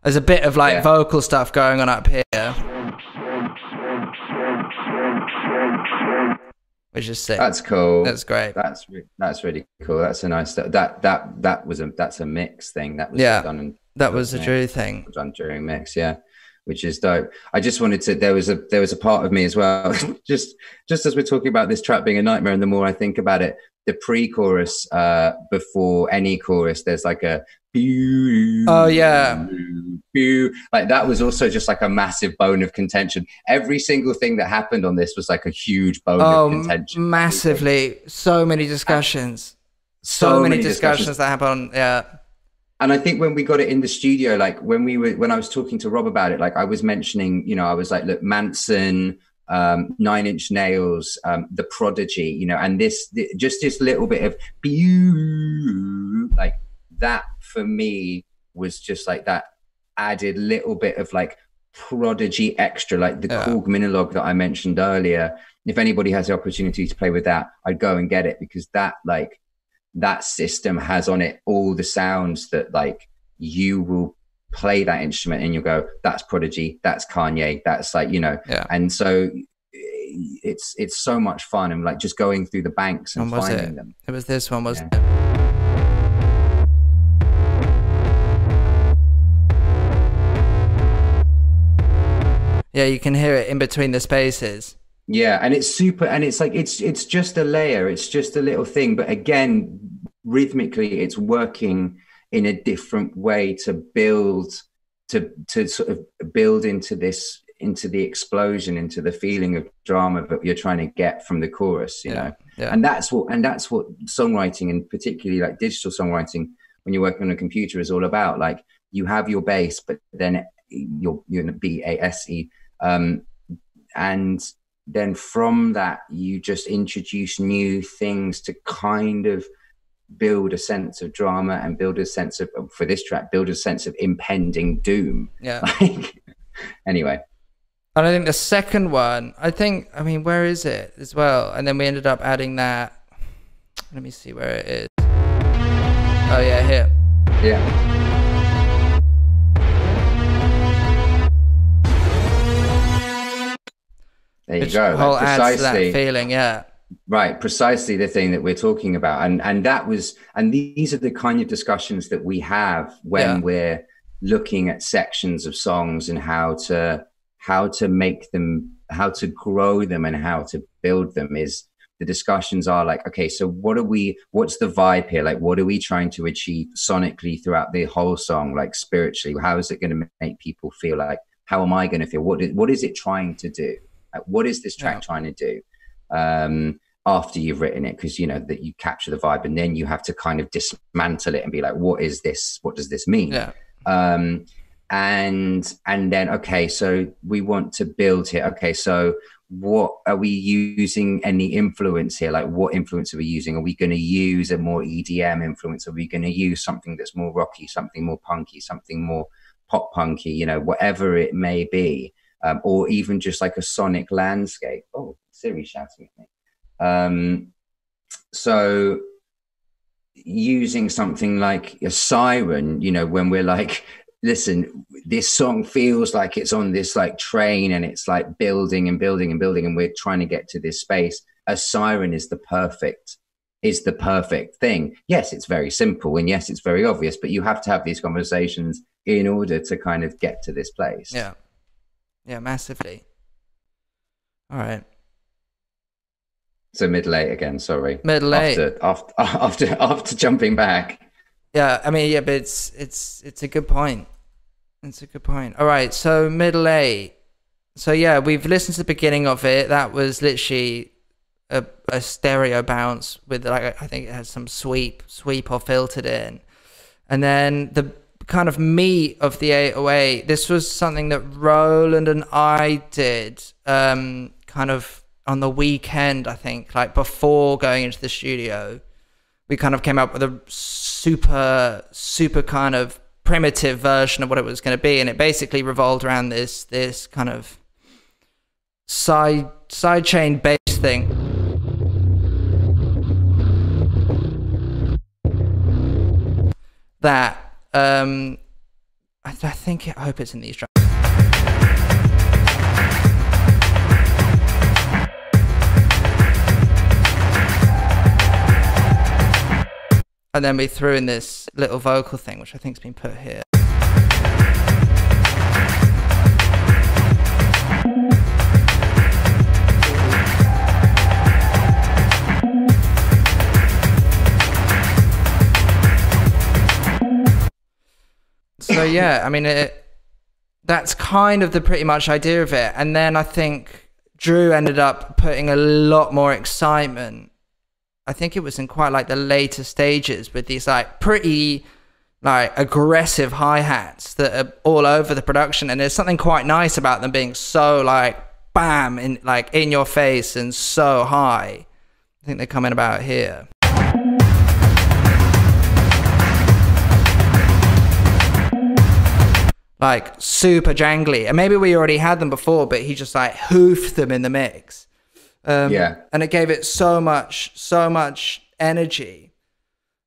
There's a bit of like vocal stuff going on up here, which is sick. That's cool. That's great. That's really cool. That's a nice. That's a mix thing. That was done. That was a Drew thing. Done during mix, which is dope. I just wanted to. There was a part of me as well. just as we're talking about this track being a nightmare, and the more I think about it, the pre-chorus before any chorus, there's like a oh yeah, like that was also just like a massive bone of contention. Every single thing that happened on this was like a huge bone of contention. Massively. So many discussions. So many discussions that happen. Yeah. And I think when we got it in the studio, like when I was talking to Rob about it, like I was mentioning, you know, I was like, look, Manson, 9 Inch Nails, The Prodigy, you know, and just this little bit of like that for me was just like that added little bit of like Prodigy extra, like the Korg Minilogue that I mentioned earlier. If anybody has the opportunity to play with that, I'd go and get it, because that like that system has on it all the sounds that like you will play that instrument and you'll go, that's Prodigy, that's Kanye, that's like, you know, and so it's so much fun, and like just going through the banks and finding them. It was this one, wasn't it? Yeah, you can hear it in between the spaces. Yeah, and it's super, and it's like it's just a layer, it's just a little thing, but again, rhythmically, it's working in a different way to build, to sort of build into this, into the explosion, into the feeling of drama that you're trying to get from the chorus, you know. Yeah. And that's what songwriting, and particularly like digital songwriting, when you're working on a computer, is all about. Like you have your bass, but then you're BASE, and then from that you just introduce new things to kind of build a sense of drama and build a sense of, for this track, build a sense of impending doom. Yeah. Like, anyway. And I think the second one, I mean, where is it as well? And then we ended up adding that. Let me see where it is. Oh yeah, here. Yeah. There you go. Whole adds to that feeling, yeah. Right, precisely the thing that we're talking about, and that was, and these are the kind of discussions that we have when we're looking at sections of songs and how to make them, how to grow them, and how to build them. Is the discussions are like, okay, so what's the vibe here? Like, what are we trying to achieve sonically throughout the whole song? Like spiritually, how is it going to make people feel? Like, how am I going to feel? What is it trying to do? Like, what is this track trying to do? After you've written it, because you know that you capture the vibe, and then you have to kind of dismantle it and be like, what is this? What does this mean? Yeah. And then, okay, so we want to build here. Okay, so what are we using? Any influence here? Like, what influence are we using? Are we going to use a more EDM influence? Are we going to use something that's more rocky, something more punky, something more pop punky? You know, whatever it may be. Or even just like a sonic landscape. Oh, Siri shouting at me. So using something like a siren, you know, when we're like, listen, this song feels like it's on this like train, and it's like building and building and building, and we're trying to get to this space. A siren is the perfect thing. Yes, it's very simple, and yes, it's very obvious, but you have to have these conversations in order to kind of get to this place. Yeah. Yeah, massively. All right. So middle eight again. Sorry. Middle eight. After jumping back. Yeah, I mean, yeah, but it's a good point. It's a good point. All right. So middle eight. So yeah, we've listened to the beginning of it. That was literally a stereo bounce with, like, I think it had some sweep or filtered in, and then the kind of meat of the 808. This was something that Roland and I did kind of on the weekend, I think, like before going into the studio. We kind of came up with a super kind of primitive version of what it was going to be, and it basically revolved around this kind of sidechain bass thing. That I hope it's in these tracks. And then we threw in this little vocal thing, which I think's been put here. So yeah, I mean, that's kind of the pretty much idea of it. And then I think Drew ended up putting a lot more excitement. I think it was in quite like the later stages with these like pretty like aggressive hi-hats that are all over the production, and there's something quite nice about them being so like bam in like in your face and so high. I think they come in about here. Like super jangly, and maybe we already had them before, but he just like hoofed them in the mix. And it gave it so much energy,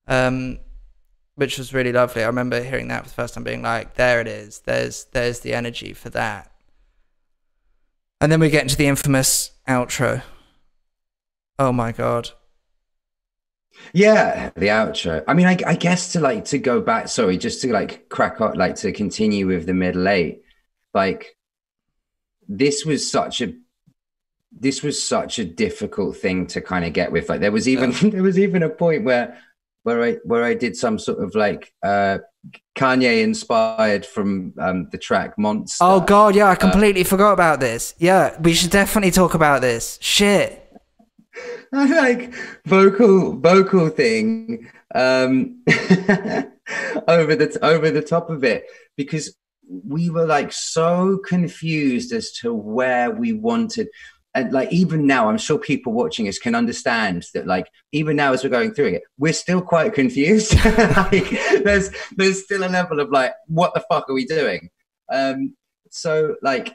which was really lovely. I remember hearing that for the first time, being like, there it is, there's the energy for that. And then we get into the infamous outro. Oh my god. Yeah, the outro. I mean, I guess to go back, sorry, just to like crack up, like to continue with the middle eight, like this was such a difficult thing to kind of get with. Like there was even a point where I did some sort of like Kanye inspired from the track Monster. Oh god, yeah, I completely forgot about this. Yeah, we should definitely talk about this. Shit. Like vocal thing over the top of it, because we were like so confused as to where we wanted. And like even now, I'm sure people watching us can understand that. Like even now, as we're going through it, we're still quite confused. Like, there's still a level of like, what the fuck are we doing? So like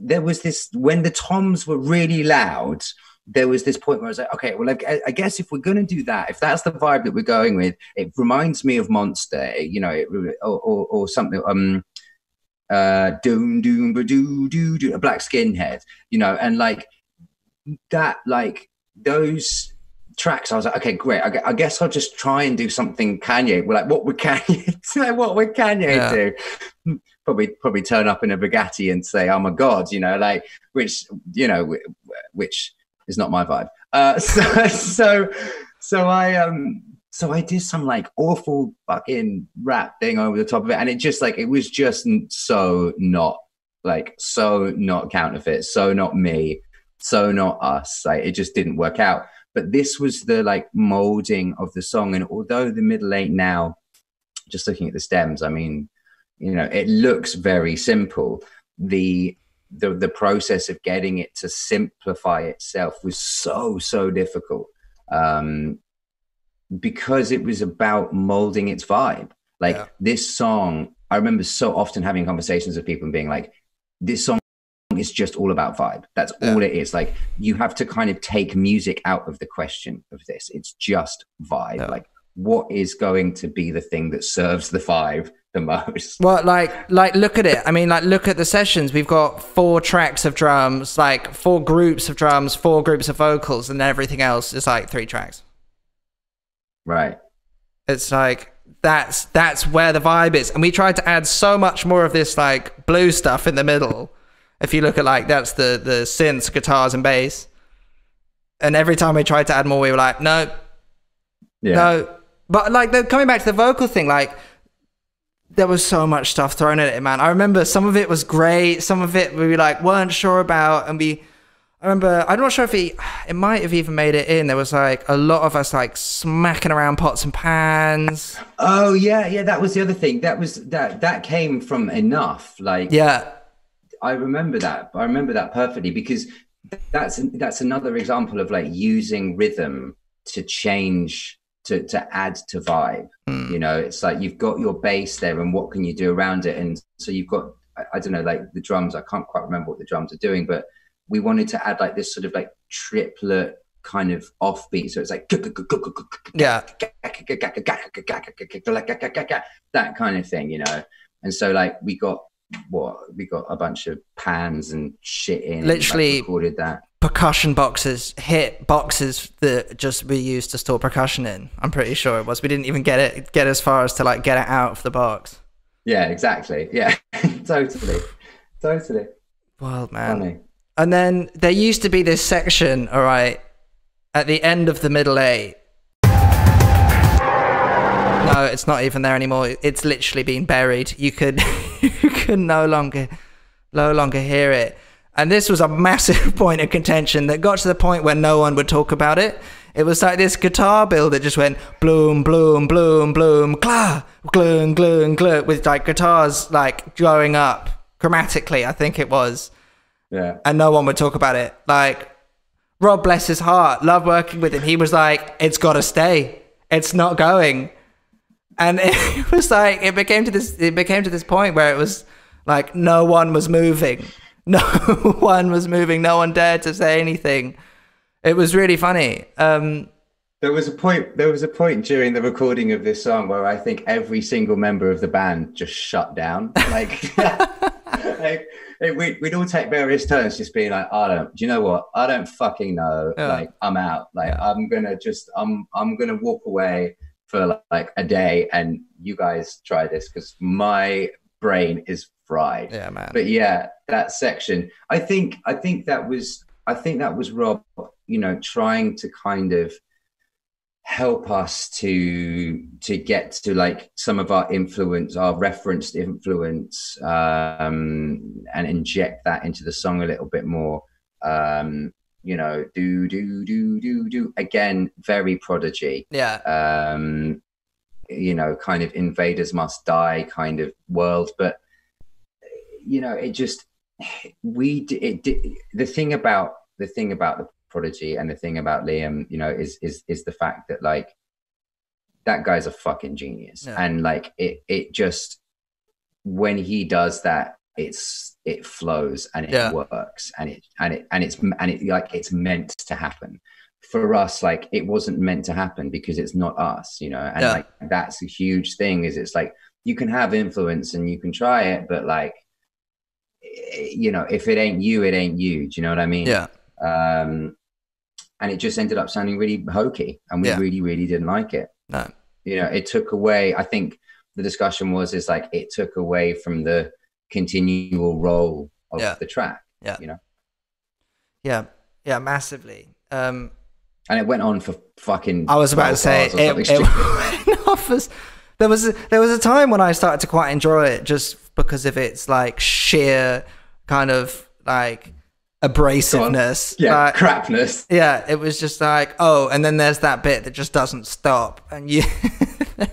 there was this, when the toms were really loud, there was this point where I was like, okay, well, I guess if we're going to do that, if that's the vibe that we're going with, it reminds me of Monster, you know, or something. Doom doom ba doo doo doo, a Black Skinhead, you know, and like that, like those tracks, I was like, okay, great. I guess I'll just try and do something Kanye. We're like, what would Kanye do? Probably turn up in a Bugatti and say, I'm a god, you know, like which is not my vibe. So I did some like awful fucking rap thing over the top of it, and it just like it was just so not counterfeit, so not me, so not us. Like it just didn't work out. But this was the like molding of the song, and although the middle eight now, just looking at the stems, I mean, you know, it looks very simple. The process of getting it to simplify itself was so difficult. Because it was about molding its vibe. Like this song, I remember so often having conversations with people and being like, this song is just all about vibe. That's all it is. Like you have to kind of take music out of the question of this. It's just vibe. Like what is going to be the thing that serves the vibe the most? Well, like look at it. I mean, like look at the sessions. We've got 4 tracks of drums, like 4 groups of drums, 4 groups of vocals, and then everything else is like 3 tracks. Right. It's like that's where the vibe is, and we tried to add so much more of this like blue stuff in the middle. If you look at like that's the synths, guitars, and bass, and every time we tried to add more, we were like, no. But like coming back to the vocal thing, like there was so much stuff thrown at it, man. I remember some of it was great, some of it we like weren't sure about, and I remember, I'm not sure if it might have even made it in. There was like a lot of us like smacking around pots and pans. Oh yeah, that was the other thing. That came from Enough. Like I remember that perfectly, because that's another example of like using rhythm to change to add to vibe. You know, it's like you've got your bass there, and what can you do around it? And so you've got, I don't know, like the drums. I can't quite remember what the drums are doing, but we wanted to add like this sort of like triplet kind of offbeat. So it's like that kind of thing, you know. And so like we got a bunch of pans and shit in. Literally like, recorded that. Percussion boxes, hit boxes that just we used to store percussion in. I'm pretty sure it was. We didn't even get as far as to like get it out of the box. Yeah, exactly. Yeah, totally. Wild, man. Funny. And then there used to be this section, all right, at the end of the middle eight. No, no, it's not even there anymore. It's literally been buried. You could you could no longer hear it. And this was a massive point of contention that got to the point where no one would talk about it. It was like this guitar build that just went bloom, bloom, bloom, bloom, cla, gloom, gloom, gloom, with like guitars like going up chromatically, I think it was. Yeah. And no one would talk about it. Like, Rob, bless his heart, loved working with him. He was like, it's got to stay. It's not going. And it was like, it became to this point where it was like no one was moving. No one was moving. No one dared to say anything. It was really funny. There was a point during the recording of this song where I think every single member of the band just shut down. Like, we'd all take various turns just being like, do you know what? I don't fucking know. Yeah. Like, I'm out. Like, I'm gonna walk away for like a day and you guys try this because my brain is fried. Yeah, man. But yeah, that section, I think that was Rob, you know, trying to kind of help us to get to like some of our influence, our referenced influence, and inject that into the song a little bit more. You know, do again, very Prodigy. Yeah. You know, kind of Invaders Must Die kind of world, but you know, the thing about the Prodigy and the thing about Liam, you know, is the fact that like that guy's a fucking genius. Yeah. And like it just, when he does that, it flows and it works and it's meant to happen. For us, like it wasn't meant to happen because it's not us, you know, and like that's a huge thing. Is it's like you can have influence and you can try it, but like, you know, if it ain't you, it ain't you. Do you know what I mean? Yeah. And it just ended up sounding really hokey, and we really, really didn't like it. No. You know, it took away. I think the discussion is like it took away from the continual role of the track. Yeah. You know. Yeah. Yeah. Massively. And it went on for fucking. I was about to say it went off as. There was a time when I started to quite enjoy it just because of its like sheer kind of like abrasiveness. Yeah, like, crapness. Yeah, it was just like, oh, and then there's that bit that just doesn't stop, and you. And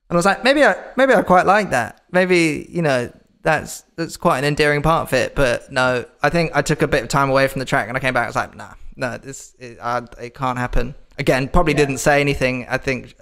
I was like, maybe I quite like that. Maybe, you know, that's quite an endearing part of it. But no, I think I took a bit of time away from the track, and I came back. I was like, no, it can't happen. Again, probably didn't say anything. I think.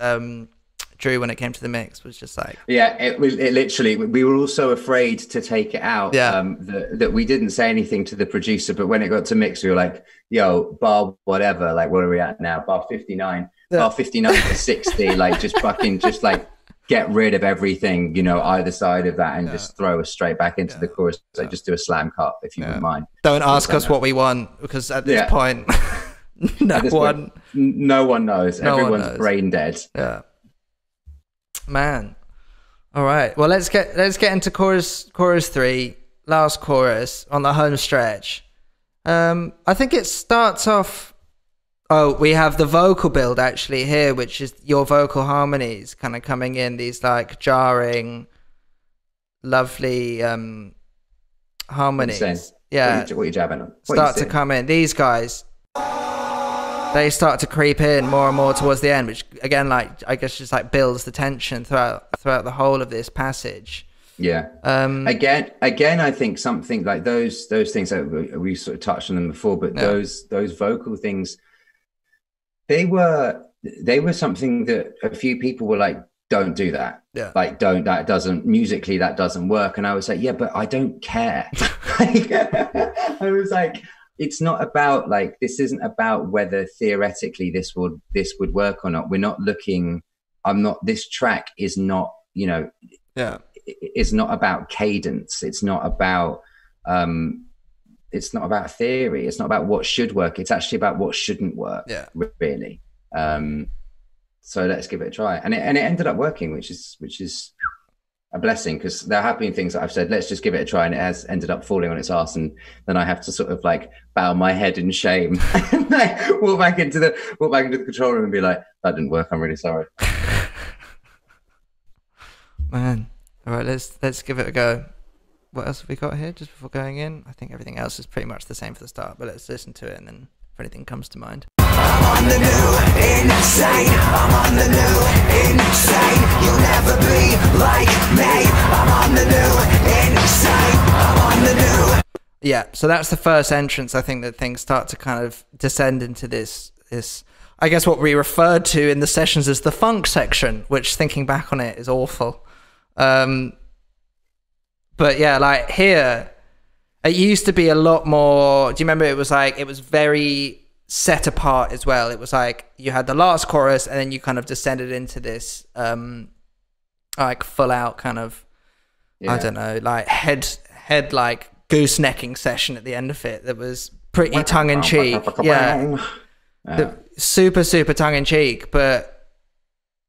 Drew, when it came to the mix, was just like, it literally, we were all so afraid to take it out that we didn't say anything to the producer, but when it got to mix, we were like, yo, bar whatever, like what are we at now, bar 59 to 60, like just fucking just like get rid of everything, you know, either side of that, and just throw us straight back into the chorus. Like just do a slam cut if you wouldn't mind. Don't ask us what we want, because at this point no one knows. Everyone's brain dead. Yeah. Man, all right. Well, let's get into chorus 3, last chorus on the home stretch. I think it starts off. Oh, we have the vocal build actually here, which is your vocal harmonies kind of coming in, these like jarring, lovely harmonies. Yeah, what are you jabbing on? Start to come in. These guys. They start to creep in more and more towards the end, which again, like I guess, just like builds the tension throughout the whole of this passage. Yeah. Again, I think something like those things that we sort of touched on them before, but those vocal things, they were something that a few people were like, don't do that. Yeah. Like, that doesn't work. And I was like, yeah, but I don't care. I was like, it's not about like, this isn't about whether theoretically this would work or not. We're not looking, this track is not, you know, it's not about cadence. It's not about theory. It's not about what should work. It's actually about what shouldn't work. Yeah. Really. So let's give it a try. And it ended up working, which is a blessing, because there have been things that I've said, let's just give it a try, and it has ended up falling on its ass, and then I have to sort of like bow my head in shame and like walk back into the control room and be like, that didn't work, I'm really sorry. Man. All right, let's give it a go. What else have we got here just before going in? I think everything else is pretty much the same for the start, but let's listen to it and then if anything comes to mind. I'm on the new insane. I'm on the new insane. You'll never be like me. I'm on the new insane. I'm on the new. Yeah, so that's the first entrance. I think that things start to kind of descend into this I guess what we referred to in the sessions as the funk section, which thinking back on it is awful. But yeah, like here, it used to be a lot more. Do you remember? It was very set apart as well. It was like you had the last chorus, and then you kind of descended into this, like full out kind of, I don't know, like head like goosenecking session at the end of it. That was pretty tongue in cheek. Yeah, super tongue in cheek, but.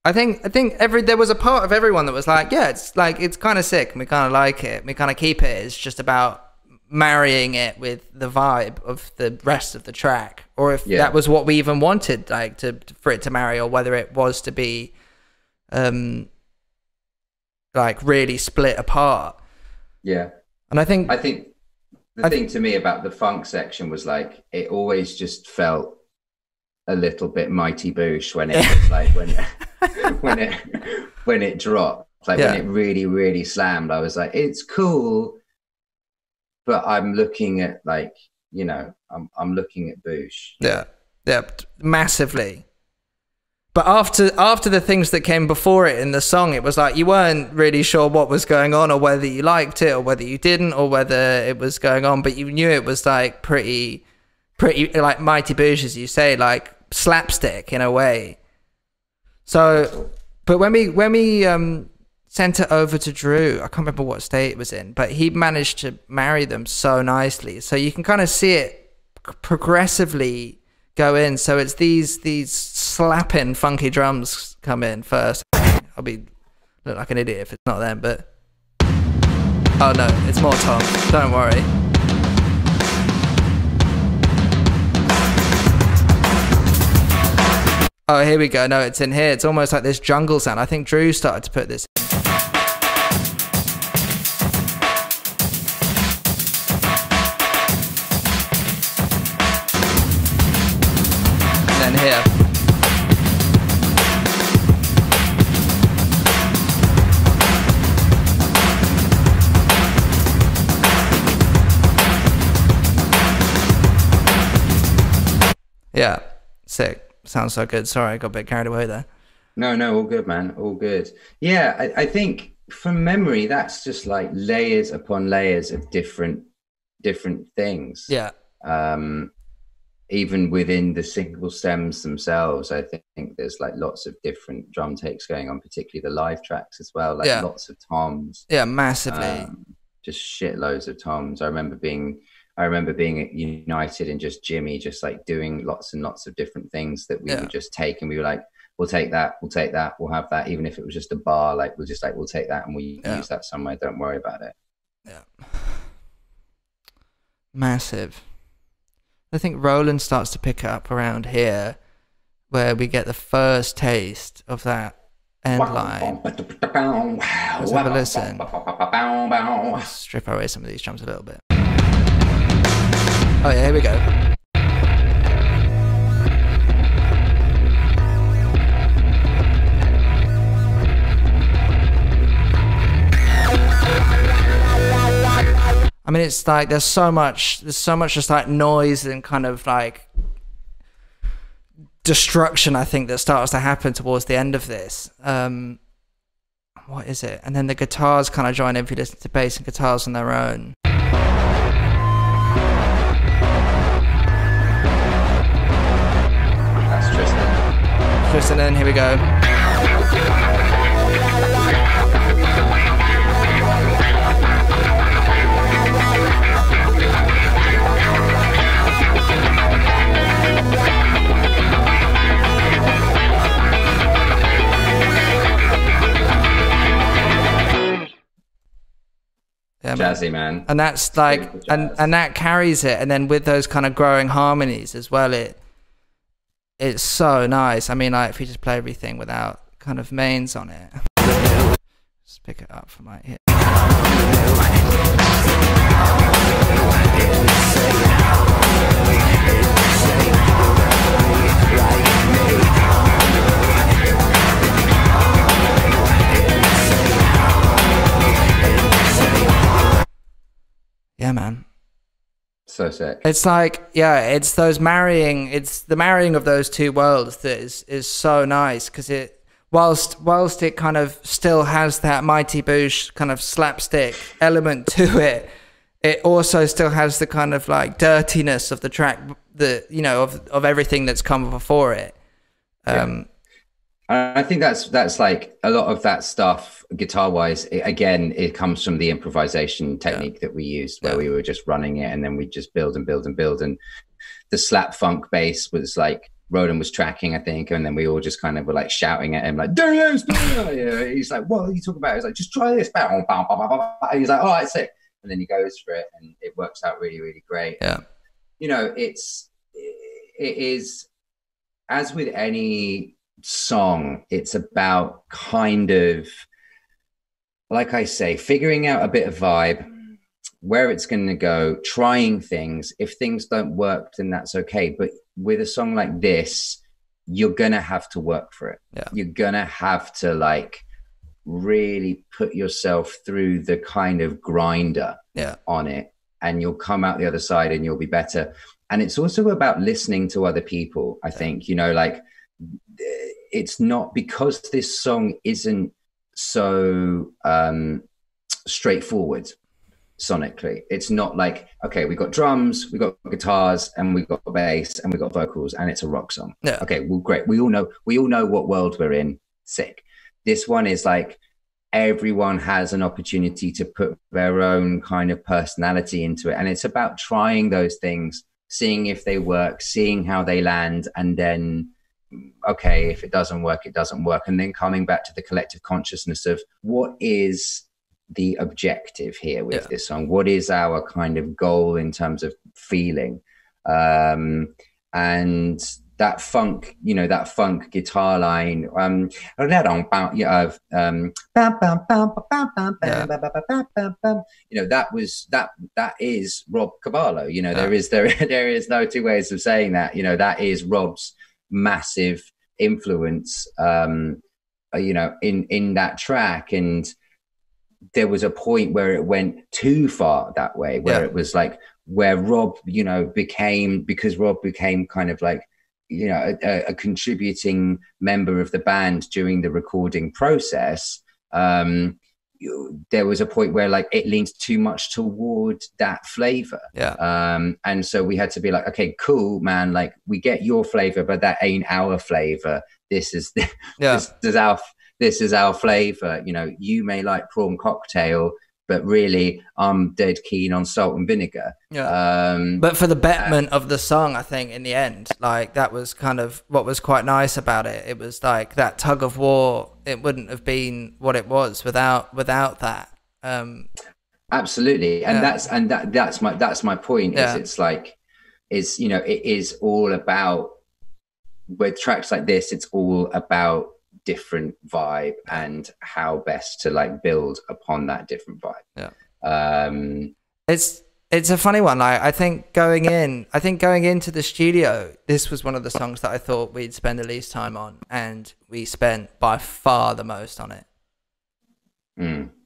I think there was a part of everyone that was like, yeah, it's kind of sick and we kind of like it. We kind of keep it. It's just about marrying it with the vibe of the rest of the track, or if that was what we even wanted, like for it to marry, or whether it was to be, like really split apart. Yeah, and I think the thing to me about the funk section was like it always just felt a little bit Mighty Boosh when it was like when it dropped, like when it really slammed. I was like, it's cool, but I'm looking at like, you know, I'm looking at Boosh. Yeah, massively. But after the things that came before it in the song, it was like you weren't really sure what was going on, or whether you liked it or whether you didn't, or whether it was going on, but you knew it was like pretty like Mighty Boosh, as you say, like slapstick in a way. So, but when we sent it over to Drew, I can't remember what state it was in, but he managed to marry them so nicely. So you can kind of see it progressively go in. So it's these slapping funky drums come in first. I'll look like an idiot if it's not them, but oh no, it's more Tom. Don't worry. Oh, here we go. No, it's in here. It's almost like this jungle sound. I think Drew started to put this. And then here. Yeah, sick. Sounds so good. Sorry, I got a bit carried away there. No, all good, man. All good. Yeah, I think from memory, that's just like layers upon layers of different things. Yeah. Even within the single stems themselves, I think there's like lots of different drum takes going on, particularly the live tracks as well. Like lots of toms. Yeah, massively. Just shitloads of toms. I remember being at United and just Jimmy just like doing lots and lots of different things that we would just take, and we were like, we'll take that, we'll have that, even if it was just a bar, like we'll take that and we'll use that somewhere, don't worry about it. Yeah. Massive. I think Roland starts to pick up around here, where we get the first taste of that end line. Let's have a listen. Let's strip away some of these drums a little bit. Oh yeah, here we go. I mean, it's like there's so much just like noise and kind of like destruction, I think, that starts to happen towards the end of this. What is it? And then the guitars kind of join in if you listen to bass and guitars on their own. Tristan, and here we go. Yeah, jazzy, man. And that's like, and that carries it. And then with those kind of growing harmonies as well, it's so nice. I mean, like if you just play everything without kind of mains on it, Let's pick it up for my hit. Yeah, man. So sick. It's like, yeah, it's the marrying of those two worlds that is so nice, because it, whilst it kind of still has that Mighty Boosh kind of slapstick element to it, it also still has the kind of like dirtiness of the track, of everything that's come before it. I think that's like a lot of that stuff guitar wise. It comes from the improvisation technique that we used, where we were just running it and then we just build and build and build. And the slap funk bass was like Roland was tracking, I think, and then we all just kind of were like shouting at him, like, do this, do that. He's like, what are you talking about? He's like, just try this. And he's like, all right, sick. And then he goes for it, and it works out really, really great. Yeah, it is, as with any song, it's about kind of, like I say, figuring out a bit of vibe, where it's going to go, trying things. If things don't work, then that's okay. But with a song like this, you're going to have to work for it. Yeah. You're going to have to like really put yourself through the kind of grinder on it, and you'll come out the other side and you'll be better. And it's also about listening to other people. I think, like, it's not, because this song isn't so straightforward sonically. It's not like, okay, we got drums, we got guitars, and we got bass, and we got vocals, and it's a rock song. Yeah. Okay, well, great. We all know what world we're in. Sick. This one is like, everyone has an opportunity to put their own kind of personality into it, and it's about trying those things, seeing if they work, seeing how they land, and then, okay, if it doesn't work, it doesn't work. And then coming back to the collective consciousness of what is the objective here with this song? What is our kind of goal in terms of feeling? And that funk, that funk guitar line, that is Rob Cavallo. There is no two ways of saying that. That is Rob's massive influence in that track. And there was a point where it went too far that way, where it was like, where Rob became kind of like a contributing member of the band during the recording process. There was a point where like it leans too much toward that flavor. And so we had to be like, okay, cool, man, like we get your flavor, but that ain't our flavor. This is this is our flavor. You may like prawn cocktail, but really I'm dead keen on salt and vinegar. But for the betterment of the song, I think in the end, like that was kind of what was quite nice about it. It was like that tug of war. It wouldn't have been what it was without that. Absolutely. And that's my point. Is it's like, it is all about, with tracks like this, it's all about different vibe and how best to like build upon that different vibe. It's a funny one. I think going into the studio, this was one of the songs that I thought we'd spend the least time on, and we spent by far the most on it.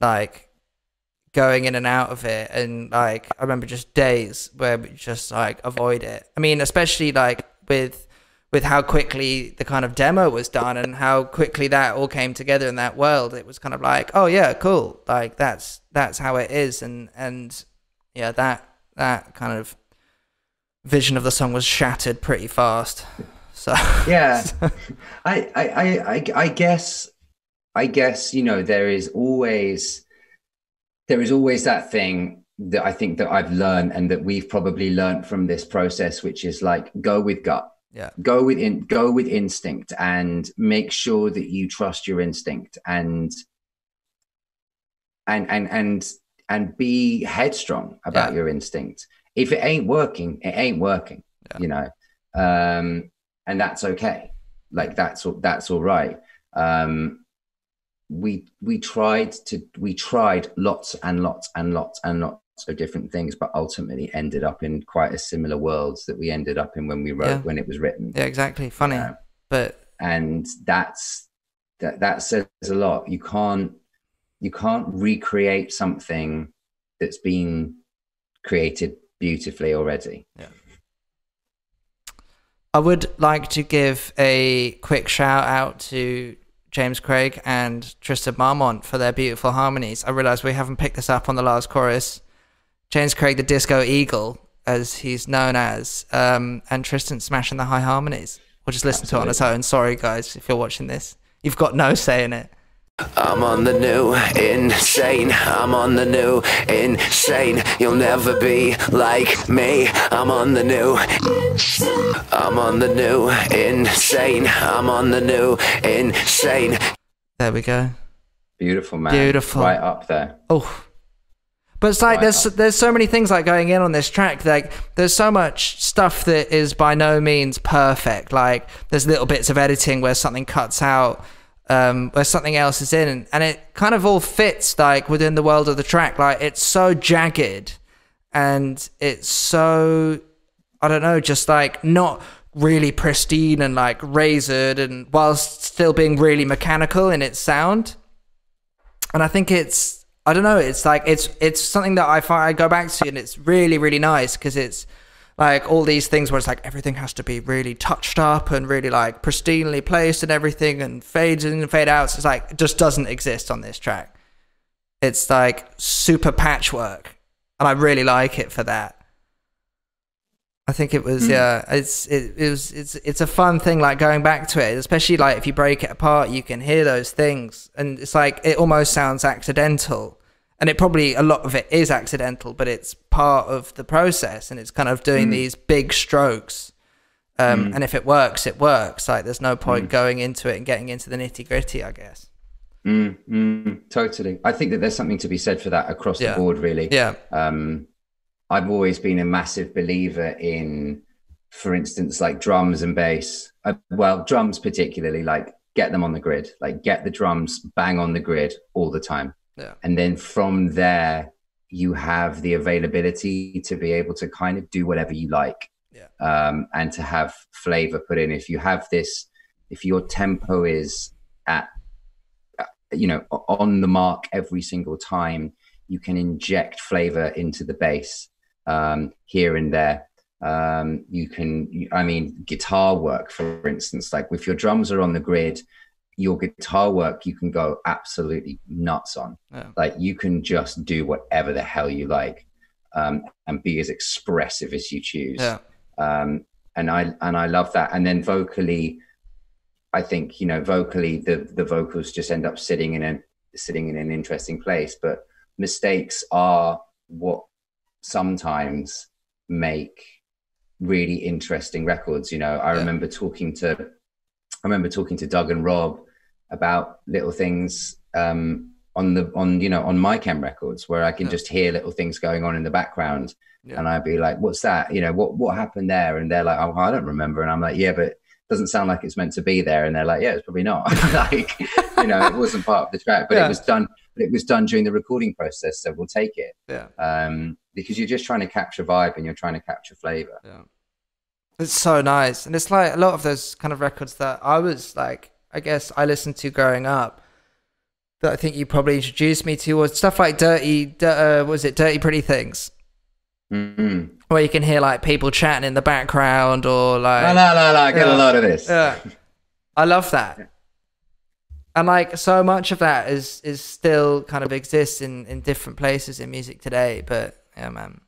Like going in and out of it, and like I remember just days where we just like avoid it. I mean, especially like with how quickly the kind of demo was done and how quickly that all came together in that world. It was kind of like, oh yeah, cool. Like that's how it is. And yeah, that kind of vision of the song was shattered pretty fast. So yeah, I guess, there is always that thing that I think that I've learned, and that we've probably learned from this process, which is like, go with gut. Yeah. Go with instinct, and make sure that you trust your instinct, and be headstrong about your instinct. If it ain't working, it ain't working. And that's okay. Like that's all right. we tried lots and lots and lots and lots of different things, but ultimately ended up in quite a similar worlds that we ended up in when we wrote, when it was written. Yeah, exactly. Funny, but and that says a lot. You can't recreate something that's been created beautifully already. Yeah. I would like to give a quick shout out to James Craig and Tristan Marmont for their beautiful harmonies. I realize we haven't picked this up on the last chorus. James Craig, the Disco Eagle, as he's known as, and Tristan smashing the high harmonies. We'll just listen to it on its own. Sorry, guys, if you're watching this. You've got no say in it. I'm on the new insane. I'm on the new insane. You'll never be like me. I'm on the new insane. I'm on the new insane. I'm on the new insane. There we go. Beautiful, man. Beautiful. Right up there. Oh. But it's like there's so many things like going in on this track. Like there's so much stuff that is by no means perfect. Like there's little bits of editing where something cuts out, where something else is in, and it kind of all fits like within the world of the track. Like it's so jagged and it's so, I don't know, just like not really pristine and like razored, and whilst still being really mechanical in its sound. And I think it's, I don't know, it's like it's something that I find I go back to, and it's really, really nice because it's like all these things where it's like everything has to be really touched up and really like pristinely placed and everything, and fades in and fade outs. It's like it just doesn't exist on this track. It's like super patchwork, and I really like it for that. I think it was it's a fun thing, like going back to it, especially like if you break it apart, you can hear those things, and it's like it almost sounds accidental, and it probably, a lot of it is accidental, but it's part of the process, and it's kind of doing these big strokes, and if it works, it works. Like there's no point going into it and getting into the nitty gritty, I guess. Totally. I think that there's something to be said for that across the board, really. Yeah. I've always been a massive believer in, for instance, like drums and bass. Well, drums particularly, like get them on the grid, like get the drums bang on the grid all the time. Yeah. And then from there, you have the availability to be able to kind of do whatever you like. Yeah. And to have flavor put in. If you have this, if your tempo is at, on the mark every single time, you can inject flavor into the bass. Here and there, you can, I mean, guitar work, for instance, like if your drums are on the grid, your guitar work, you can go absolutely nuts on. Yeah. Like you can just do whatever the hell you like, and be as expressive as you choose. Yeah. And I love that. And then vocally, I think, vocally the vocals just end up sitting in an interesting place, but mistakes are what sometimes make really interesting records. I remember talking to Doug and Rob about little things on my Chem records, where I can just hear little things going on in the background, and I'd be like, what's that? What happened there? And they're like, oh, I don't remember. And I'm like, yeah, but it doesn't sound like it's meant to be there. And they're like, yeah, it's probably not. Like, it wasn't part of the track, but it was done. But it was done during the recording process, so we'll take it. Yeah. Because you're just trying to capture vibe and you're trying to capture flavor. Yeah. It's so nice, and it's like a lot of those kind of records that I was like, I guess I listened to growing up, that I think you probably introduced me to, was stuff like Dirty Pretty Things, where you can hear like people chatting in the background, or like I get a lot of this. Yeah, I love that. Yeah. And like so much of that is still kind of exists in different places in music today. But yeah, man,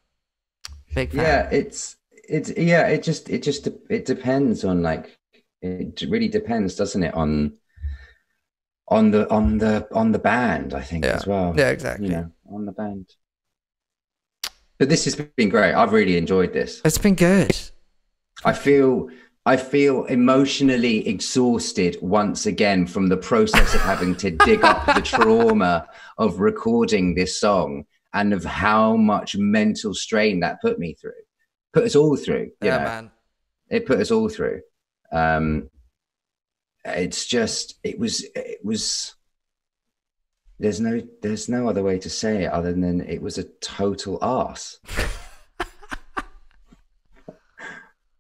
big fan. Yeah, it depends on, like, it really depends, doesn't it, on the band, I think, as well. Yeah, exactly. On the band. But this has been great. I've really enjoyed this. It's been good. I feel emotionally exhausted once again from the process of having to dig up the trauma of recording this song, and of how much mental strain that put me through. Put us all through. Man. It put us all through. It was there's no other way to say it other than it was a total arse.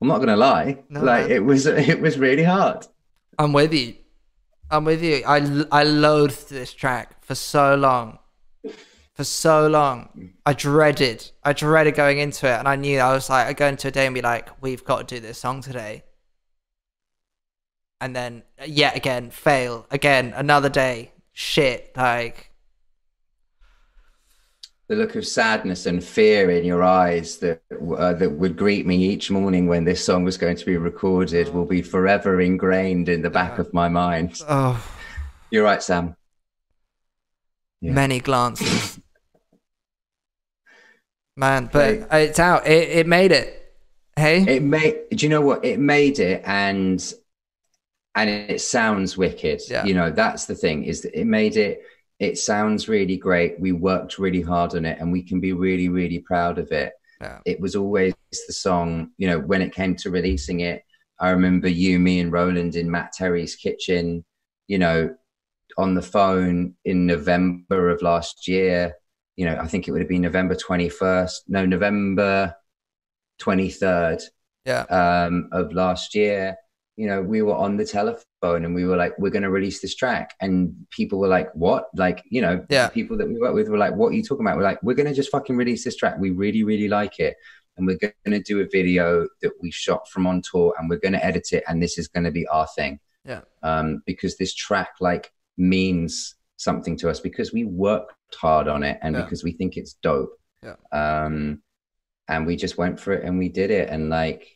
I'm not gonna lie. No, like man. it was really hard. I'm with you. I'm with you. I loathed this track for so long. For so long. I dreaded going into it, and I knew I was like, I'd go into a day and be like, we've got to do this song today. And then yet again, fail. Again, another day. Shit. Like, The look of sadness and fear in your eyes that would greet me each morning when this song was going to be recorded will be forever ingrained in the back of my mind. oh, You're right, Sam. Yeah. many glances. Man, but it's out. It made it. Hey? Do you know what? It made it, and it sounds wicked. Yeah. You know, that's the thing, is that it made it. It sounds really great. We worked really hard on it, and we can be really, really proud of it. Yeah. It was always the song, you know, when it came to releasing it, I remember you, me and Roland in Matt Terry's kitchen, you know, on the phone in November of last year. You know, I think it would have been November 23rd of last year. You know, we were on the telephone and we were like, we're going to release this track. And people were like, what? Like, you know, people that we work with were like, what are you talking about? We're like, we're going to just fucking release this track. We really, really like it. And we're going to do a video that we shot from on tour, and we're going to edit it. And this is going to be our thing. Yeah. Because this track like means something to us, because we worked hard on it, and because we think it's dope. Yeah. And we just went for it and we did it. And like,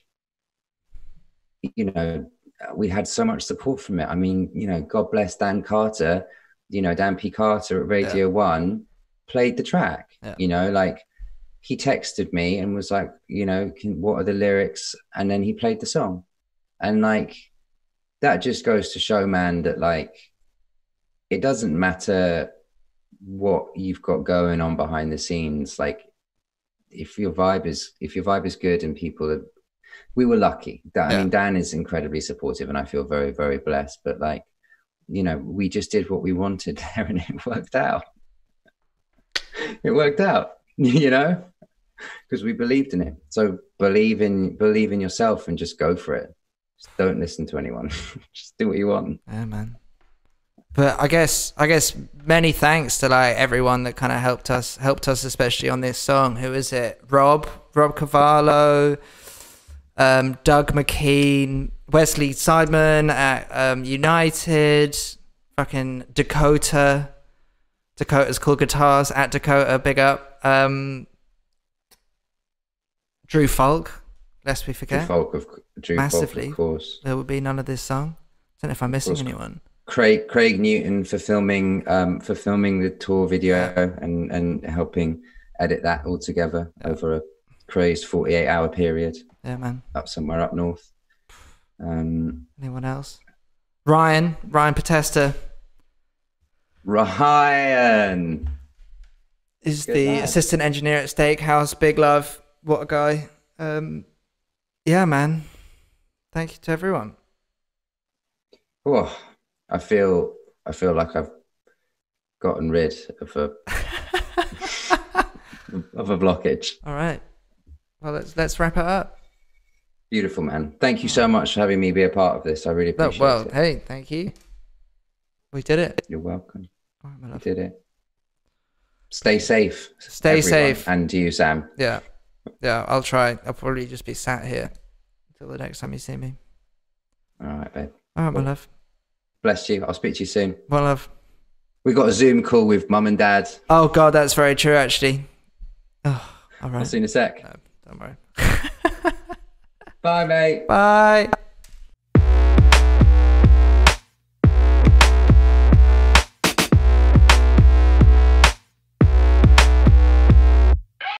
you know, we had so much support from it. I mean, you know, God bless Dan Carter, you know, Dan P. Carter at Radio 1 played the track, you know, like he texted me and was like, you know, what are the lyrics? And then he played the song. And like, that just goes to show, man, that like, it doesn't matter what you've got going on behind the scenes. Like, if your vibe is good and people are, we were lucky. I mean, Dan is incredibly supportive, and I feel very, very blessed. But like, you know, we just did what we wanted there, and it worked out. It worked out, you know, because we believed in it. So believe in yourself and just go for it. Just don't listen to anyone. Just do what you want. Yeah, man. But I guess many thanks to like everyone that kind of helped us, especially on this song. Who is it? Rob Cavallo, Doug McKean, Wesley Seidman at United, fucking Dakota's Cool Guitars at Dakota, big up. Drew Falk, lest we forget. Drew massively. Falk, of course. There would be none of this song. I don't know if I'm missing anyone. Craig Newton for filming the tour video and helping edit that all together over a crazed 48-hour period. Yeah, man. Up somewhere up north. Anyone else? Ryan Potesta. Ryan is the assistant engineer at Steakhouse. Big love. What a guy. Yeah, man. Thank you to everyone. Oh, I feel like I've gotten rid of a of a blockage. All right. Well, let's wrap it up. Beautiful, man. Thank you so much for having me be a part of this. I really appreciate it. Hey, thank you. We did it. You're welcome. All right, my love. We did it. Stay safe. Stay safe. And to you, Sam. Yeah. Yeah, I'll try. I'll probably just be sat here until the next time you see me. All right, babe. All right, my love. Bless you. I'll speak to you soon. My love. We got a Zoom call with Mum and Dad. Oh, God, that's very true, actually. Oh, all right. I'll see you in a sec. No, don't worry. Bye, mate. Bye.